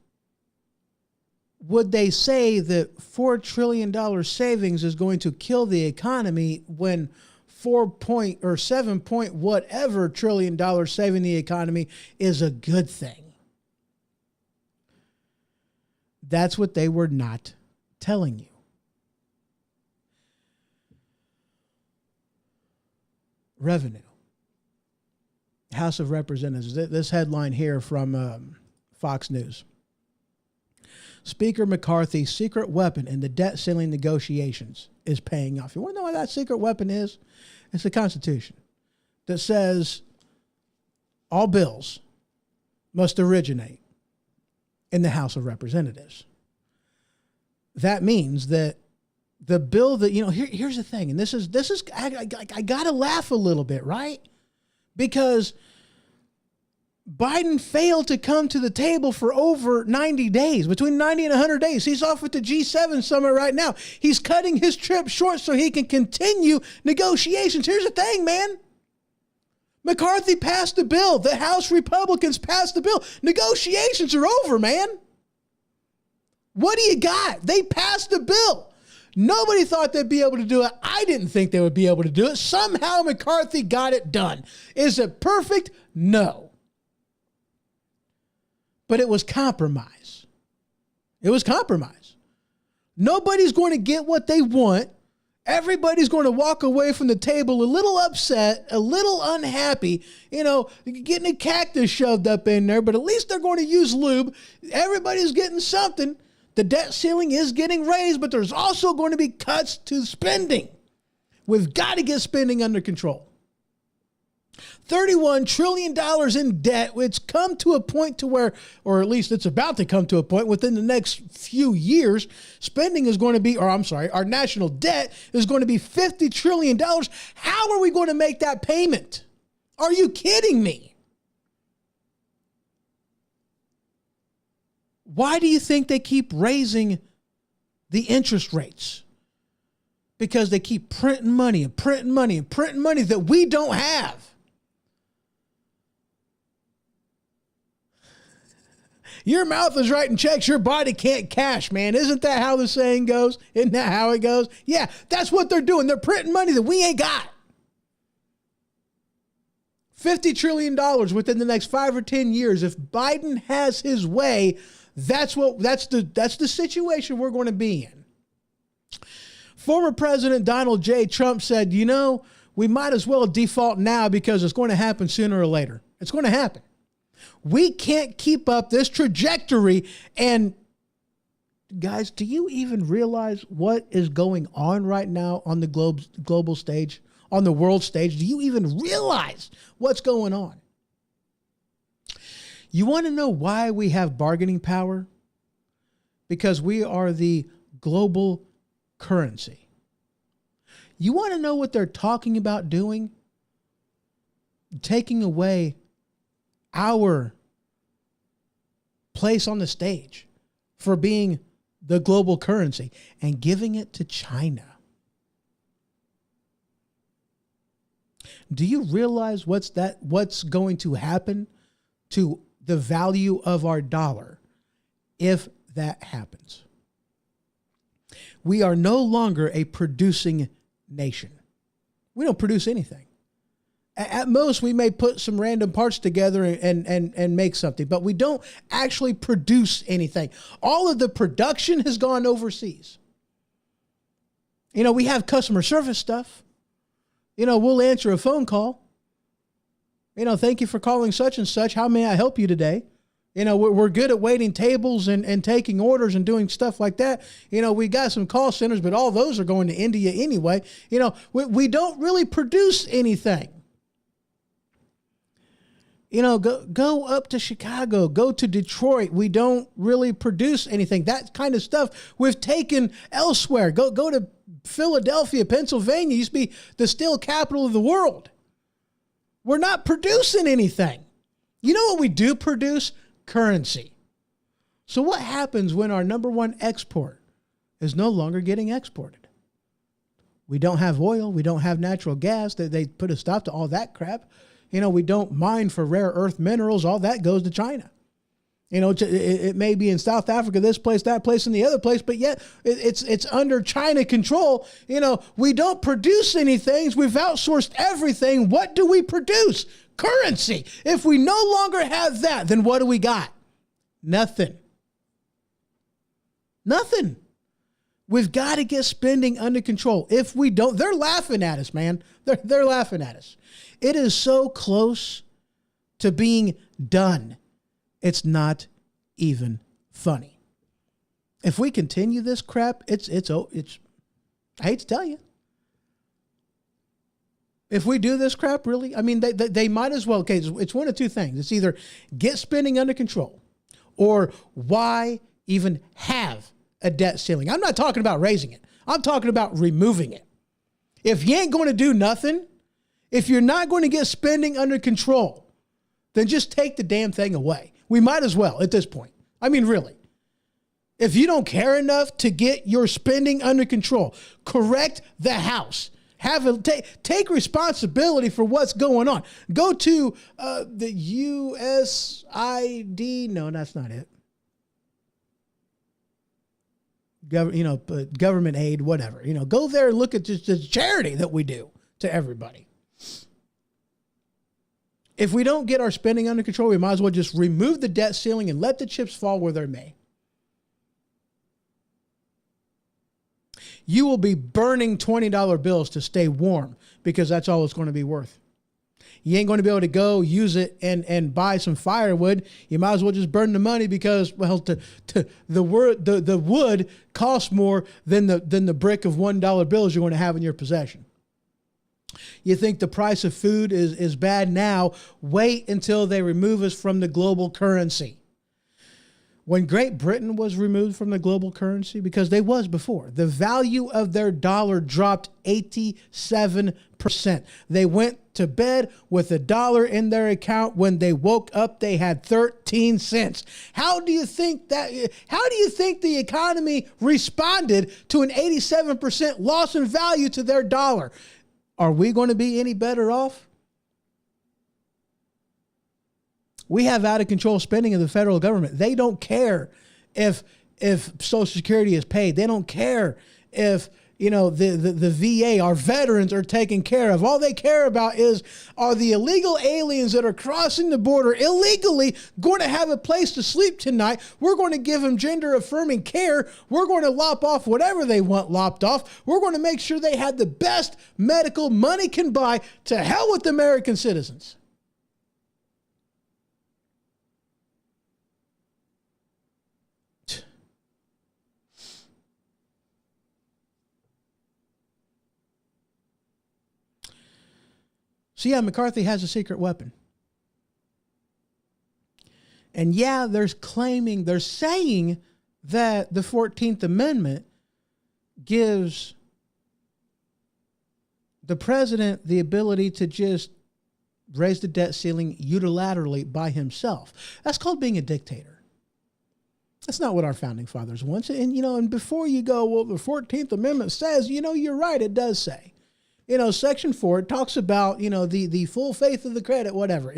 would they say that $4 trillion savings is going to kill the economy when 7 point whatever trillion dollars saving the economy is a good thing? That's what they were not telling you. Revenue. House of Representatives. This headline here from Fox News. Speaker McCarthy's secret weapon in the debt ceiling negotiations is paying off. You want to know what that secret weapon is? It's the Constitution that says all bills must originate in the House of Representatives. That means that the bill that, here's the thing, and this is I got to laugh a little bit, right? Because Biden failed to come to the table for over 90 days, between 90 and 100 days. He's off at the G7 summit right now. He's cutting his trip short so he can continue negotiations. Here's the thing, man. McCarthy passed the bill. The House Republicans passed the bill. Negotiations are over, man. What do you got? They passed the bill. Nobody thought they'd be able to do it. I didn't think they would be able to do it. Somehow McCarthy got it done. Is it perfect? No. But it was compromise. It was compromise. Nobody's going to get what they want. Everybody's going to walk away from the table a little upset, a little unhappy, getting a cactus shoved up in there, but at least they're going to use lube. Everybody's getting something. The debt ceiling is getting raised, but there's also going to be cuts to spending. We've got to get spending under control. $31 trillion in debt. It's come to a point to where, or at least it's about to come to a point within the next few years, spending is going to be, our national debt is going to be $50 trillion. How are we going to make that payment? Are you kidding me? Why do you think they keep raising the interest rates? Because they keep printing money and printing money and printing money that we don't have. Your mouth is writing checks your body can't cash, man. Isn't that how the saying goes? Isn't that how it goes? Yeah, that's what they're doing. They're printing money that we ain't got. $50 trillion within the next 5 or 10 years. If Biden has his way, that's the situation we're going to be in. Former President Donald J. Trump said, we might as well default now because it's going to happen sooner or later. It's going to happen. We can't keep up this trajectory. And guys, do you even realize what is going on right now on the global stage, on the world stage? Do you even realize what's going on? You want to know why we have bargaining power? Because we are the global currency. You want to know what they're talking about doing? Taking away our place on the stage for being the global currency and giving it to China. Do you realize what's going to happen to the value of our dollar if that happens? We are no longer a producing nation. We don't produce anything. At most, we may put some random parts together and make something, but we don't actually produce anything. All of the production has gone overseas. We have customer service stuff. We'll answer a phone call. Thank you for calling such and such. How may I help you today? We're good at waiting tables and taking orders and doing stuff like that. We got some call centers, but all those are going to India anyway. We don't really produce anything. Go up to Chicago, go to Detroit. We don't really produce anything. That kind of stuff we've taken elsewhere. Go to Philadelphia, Pennsylvania. Used to be the steel capital of the world. We're not producing anything. You know what we do produce? Currency. So what happens when our number one export is no longer getting exported? We don't have oil. We don't have natural gas. They put a stop to all that crap. We don't mine for rare earth minerals. All that goes to China. It may be in South Africa, this place, that place, and the other place, but yet it's under China control. We don't produce anything. We've outsourced everything. What do we produce? Currency. If we no longer have that, then what do we got? Nothing. Nothing. We've got to get spending under control. If we don't, they're laughing at us, man. They're laughing at us. It is so close to being done. It's not even funny. If we continue this crap, it's I hate to tell you. If we do this crap, really, I mean, they might as well. Okay, it's one of two things. It's either get spending under control, or why even have a debt ceiling? I'm not talking about raising it. I'm talking about removing it. If you ain't going to do nothing, if you're not going to get spending under control, then just take the damn thing away. We might as well at this point. I mean, really. If you don't care enough to get your spending under control, correct the house. Take responsibility for what's going on. Go to the USID. No, that's not it. Government aid, whatever. Go there and look at just the charity that we do to everybody. If we don't get our spending under control, we might as well just remove the debt ceiling and let the chips fall where they may. You will be burning $20 bills to stay warm because that's all it's going to be worth. You ain't going to be able to go use it and buy some firewood. You might as well just burn the money because, well, the wood costs more than the brick of $1 bills you're going to have in your possession. You think the price of food is bad now? Wait until they remove us from the global currency. When Great Britain was removed from the global currency, because they was before, the value of their dollar dropped 87%. They went to bed with $1 in their account. When they woke up, they had 13 cents. How do you think the economy responded to an 87% loss in value to their dollar? Are we going to be any better off? We have out of control spending of the federal government. They don't care if Social Security is paid. They don't care if the VA, our veterans, are taken care of. All they care about are the illegal aliens that are crossing the border illegally going to have a place to sleep tonight. We're going to give them gender affirming care. We're going to lop off whatever they want lopped off. We're going to make sure they have the best medical money can buy. To hell with American citizens. So yeah, McCarthy has a secret weapon. And yeah, they're saying that the 14th Amendment gives the president the ability to just raise the debt ceiling unilaterally by himself. That's called being a dictator. That's not what our founding fathers wanted. And before you go, well, the 14th Amendment says, you're right, it does say. Section 4, it talks about, the full faith of the credit, whatever.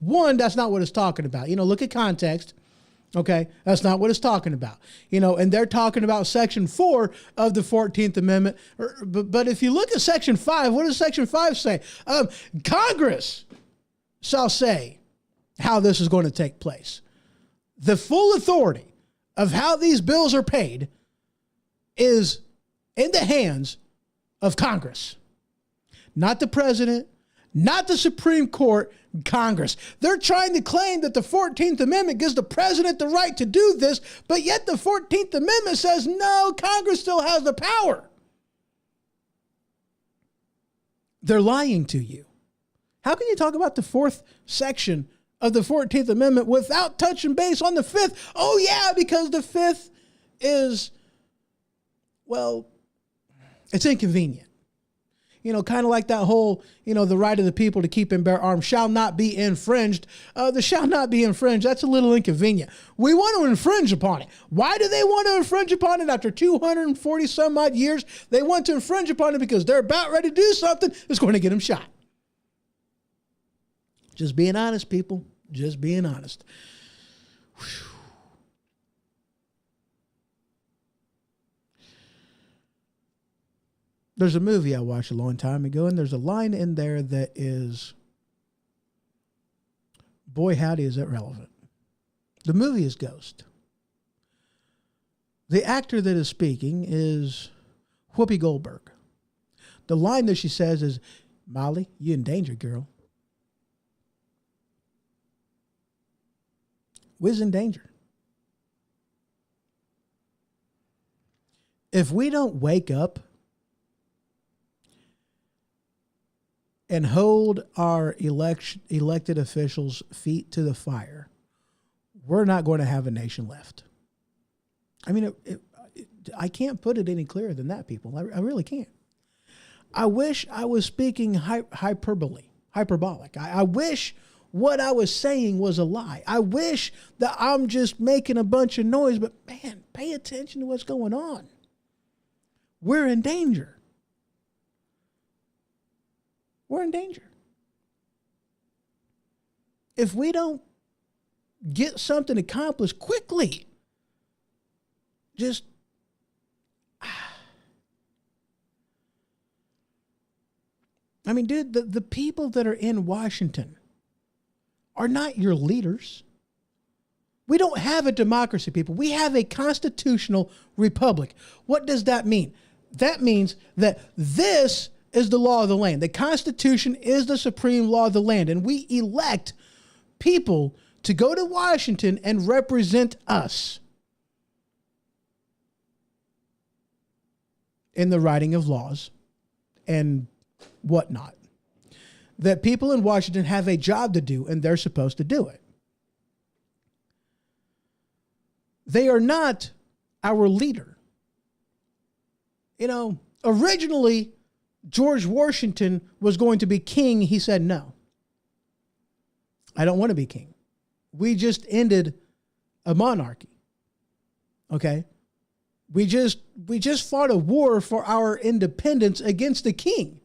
One, that's not what it's talking about. Look at context. Okay, that's not what it's talking about. And they're talking about Section 4 of the 14th Amendment. But if you look at Section 5, what does Section 5 say? Congress shall say how this is going to take place. The full authority of how these bills are paid is in the hands of Congress. Not the president, not the Supreme Court, Congress. They're trying to claim that the 14th Amendment gives the president the right to do this, but yet the 14th Amendment says, no, Congress still has the power. They're lying to you. How can you talk about the fourth section of the 14th Amendment without touching base on the fifth? Oh, yeah, because the fifth is, well, it's inconvenient. Kind of like that whole, the right of the people to keep and bear arms shall not be infringed. The shall not be infringed, that's a little inconvenient. We want to infringe upon it. Why do they want to infringe upon it after 240 some odd years? They want to infringe upon it because they're about ready to do something that's going to get them shot. Just being honest, people. Just being honest. Whew. There's a movie I watched a long time ago, and there's a line in there that is, boy, howdy, is it relevant. The movie is Ghost. The actor that is speaking is Whoopi Goldberg. The line that she says is, "Molly, you in danger, girl." We's in danger. If we don't wake up and hold our elected officials' feet to the fire, we're not going to have a nation left. I mean, I can't put it any clearer than that, people. I really can't. I wish I was speaking hyperbolic. I wish what I was saying was a lie. I wish that I'm just making a bunch of noise, but man, pay attention to what's going on. We're in danger. We're in danger. If we don't get something accomplished quickly, just I mean, dude, the people that are in Washington are not your leaders. We don't have a democracy, people. We have a constitutional republic. What does that mean? That means that this is the law of the land. The Constitution is the supreme law of the land, and we elect people to go to Washington and represent us in the writing of laws and whatnot. That people in Washington have a job to do, and they're supposed to do it. They are not our leader. You know, originally, George Washington was going to be king. He said, no, I don't want to be king. We just ended a monarchy. Okay. We just fought a war for our independence against the king,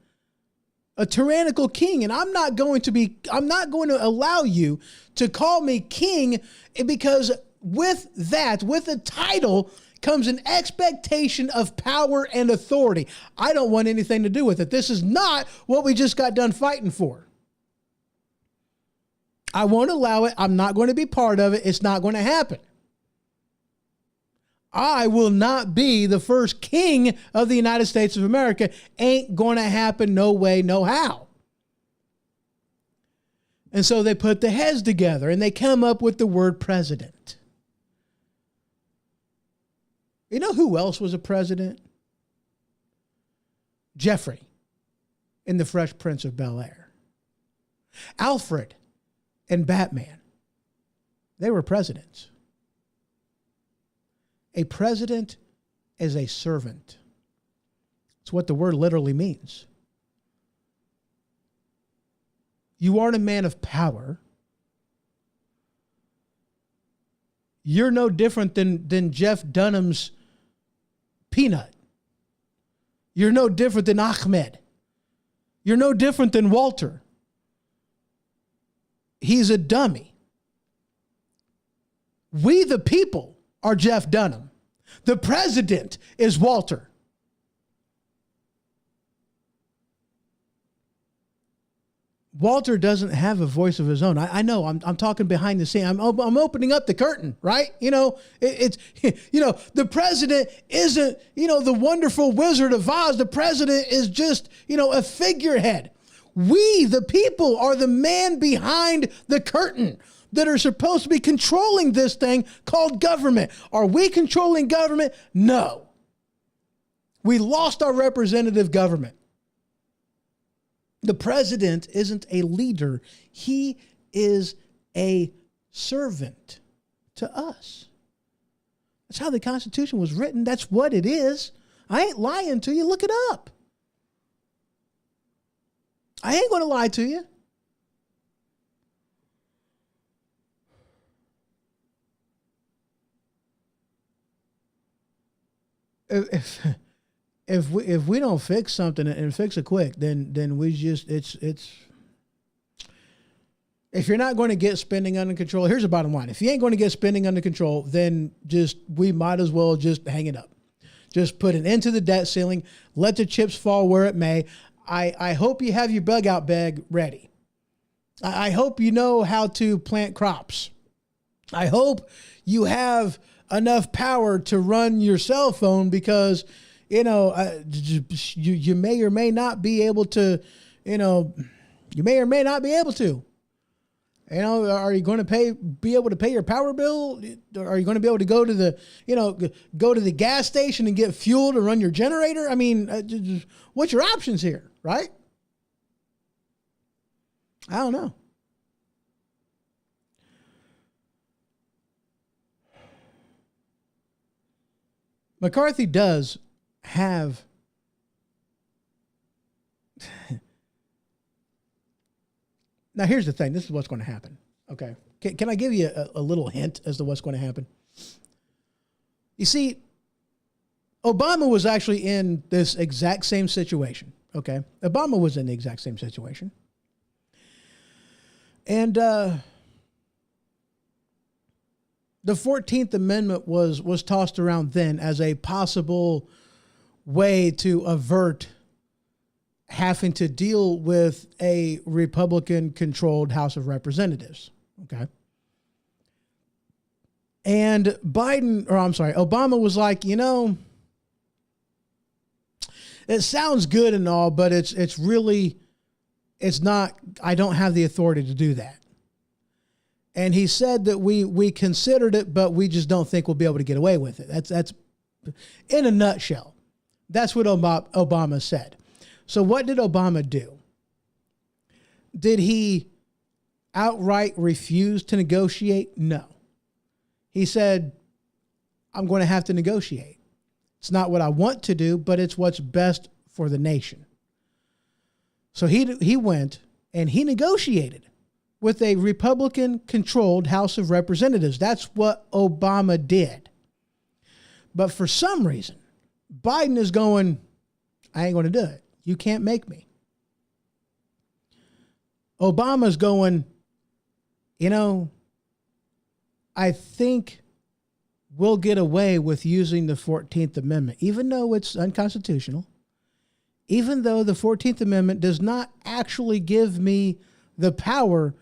a tyrannical king. And I'm not going to allow you to call me king, because with the title comes an expectation of power and authority. I don't want anything to do with it. This is not what we just got done fighting for. I won't allow it. I'm not going to be part of it. It's not going to happen. I will not be the first king of the United States of America. Ain't going to happen. No way, no how. And so they put the heads together and they come up with the word president. You know who else was a president? Jeffrey in The Fresh Prince of Bel-Air. Alfred and Batman. They were presidents. A president is a servant. It's what the word literally means. You aren't a man of power. You're no different than Jeff Dunham's Peanut. You're no different than Ahmed. You're no different than Walter. He's a dummy. We the people are Jeff Dunham. The president is Walter. Walter doesn't have a voice of his own. I know. I'm talking behind the scene. I'm opening up the curtain, right? You know, it's the president isn't, the wonderful Wizard of Oz. The president is just, a figurehead. We, the people, are the man behind the curtain that are supposed to be controlling this thing called government. Are we controlling government? No. We lost our representative government. The president isn't a leader. He is a servant to us. That's how the Constitution was written. That's what it is. I ain't lying to you. Look it up. I ain't going to lie to you. If we don't fix something and fix it quick, then we just it's if you're not going to get spending under control, here's the bottom line. If you ain't going to get spending under control, then we might as well just hang it up. Just put an end to the debt ceiling. Let the chips fall where it may. I hope you have your bug out bag ready. I hope you know how to plant crops. I hope you have enough power to run your cell phone because, you may or may not be able to, you may or may not be able to. Are you going to be able to pay your power bill? Are you going to be able to go to the gas station and get fuel to run your generator? I mean, what's your options here, right? I don't know. McCarthy does have now here's the thing. This is what's going to happen. Okay. Can I give you a little hint as to what's going to happen? You see, Obama was actually in this exact same situation. Okay. Obama was in the exact same situation. And the 14th Amendment was tossed around then as a possible way to avert having to deal with a Republican-controlled House of Representatives. Okay. And Obama was like, it sounds good and all, but it's not, I don't have the authority to do that. And he said that we considered it, but we just don't think we'll be able to get away with it. That's in a nutshell. That's what Obama said. So what did Obama do? Did he outright refuse to negotiate? No. He said, I'm going to have to negotiate. It's not what I want to do, but it's what's best for the nation. So he went and he negotiated with a Republican-controlled House of Representatives. That's what Obama did. But for some reason, Biden is going, I ain't going to do it. You can't make me. Obama's going, I think we'll get away with using the 14th Amendment, even though it's unconstitutional, even though the 14th Amendment does not actually give me the power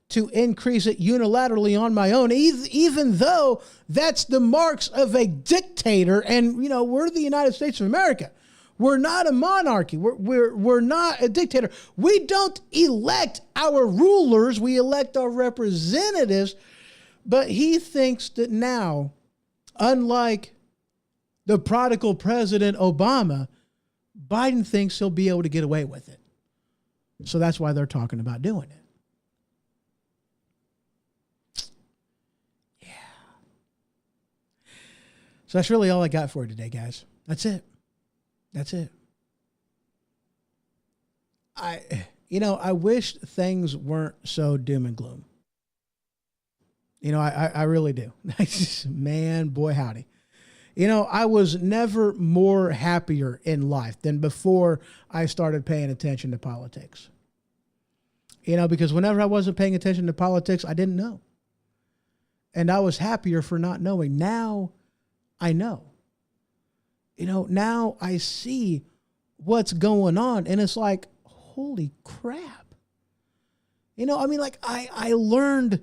to increase it unilaterally on my own, even though that's the marks of a dictator. And, we're the United States of America. We're not a monarchy. We're not a dictator. We don't elect our rulers. We elect our representatives. But he thinks that now, unlike the prodigal president Obama, Biden thinks he'll be able to get away with it. So that's why they're talking about doing it. Yeah. So that's really all I got for you today, guys. That's it. That's it. I wish things weren't so doom and gloom. I really do. Man, boy, howdy. I was never more happier in life than before I started paying attention to politics. Because whenever I wasn't paying attention to politics, I didn't know. And I was happier for not knowing. Now I know. Now I see what's going on, and it's like, holy crap. I learned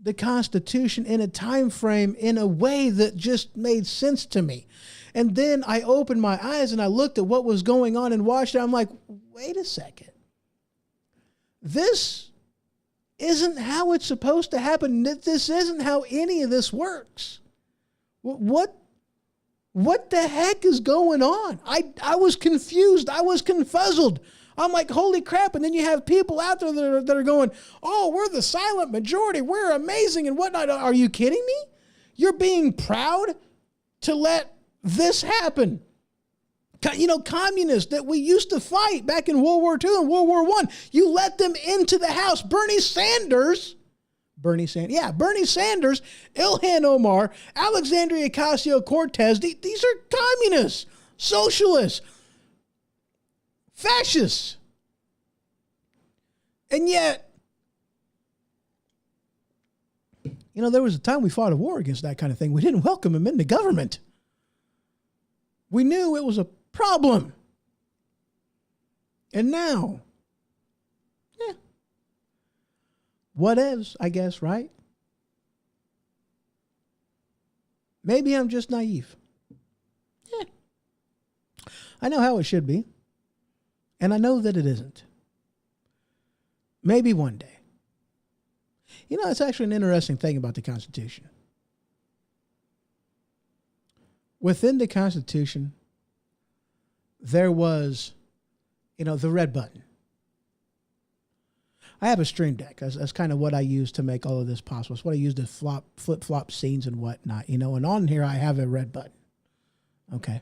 the Constitution in a time frame in a way that just made sense to me. And then I opened my eyes and I looked at what was going on in Washington. I'm like, wait a second. This isn't how it's supposed to happen. This isn't how any of this works. What the heck is going on? I was confused. I was confuzzled. I'm like, holy crap. And then you have people out there that are going, oh, we're the silent majority. We're amazing and whatnot. Are you kidding me? You're being proud to let this happen. Communists that we used to fight back in World War II and World War I, you let them into the house. Bernie Sanders, Ilhan Omar, Alexandria Ocasio-Cortez, these are communists, socialists, fascists. And yet, there was a time we fought a war against that kind of thing. We didn't welcome them into government. We knew it was a problem. And now, whatevs, I guess, right? Maybe I'm just naive. Yeah. I know how it should be. And I know that it isn't. Maybe one day. You know, it's actually an interesting thing about the Constitution. Within the Constitution, there was, the red button. I have a Stream Deck. That's kind of what I use to make all of this possible. It's what I use to flip-flop scenes and whatnot, and on here I have a red button. Okay.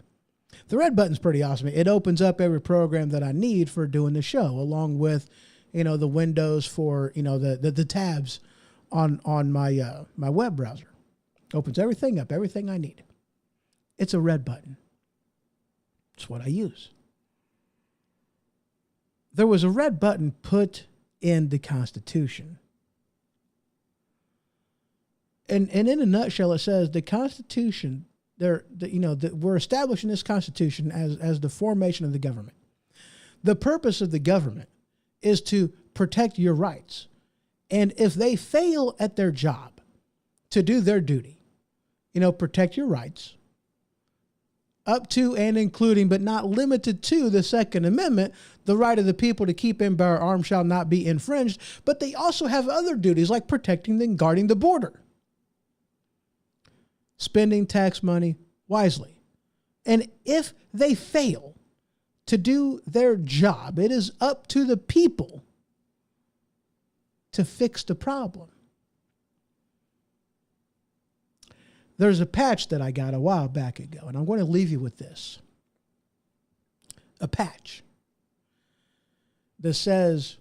The red button's pretty awesome. It opens up every program that I need for doing the show, along with, the windows for, the tabs on my my web browser. Opens everything up, everything I need. It's a red button. It's what I use. There was a red button put in the Constitution. And in a nutshell, it says the Constitution, we're establishing this Constitution as the formation of the government. The purpose of the government is to protect your rights. And if they fail at their job to do their duty, protect your rights, up to and including, but not limited to, the Second Amendment, the right of the people to keep and bear arms shall not be infringed, but they also have other duties like protecting and guarding the border. Spending tax money wisely. And if they fail to do their job, it is up to the people to fix the problem. There's a patch that I got a while back ago, and I'm going to leave you with this. A patch that says,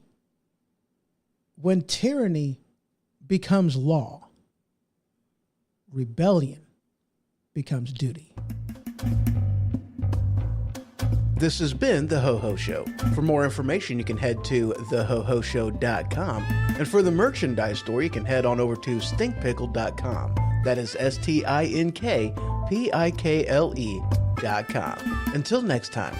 when tyranny becomes law, rebellion becomes duty. This has been The Ho-Ho Show. For more information, you can head to thehohoshow.com. And for the merchandise store, you can head on over to stinkpickle.com. That is stinkpickle.com. Until next time.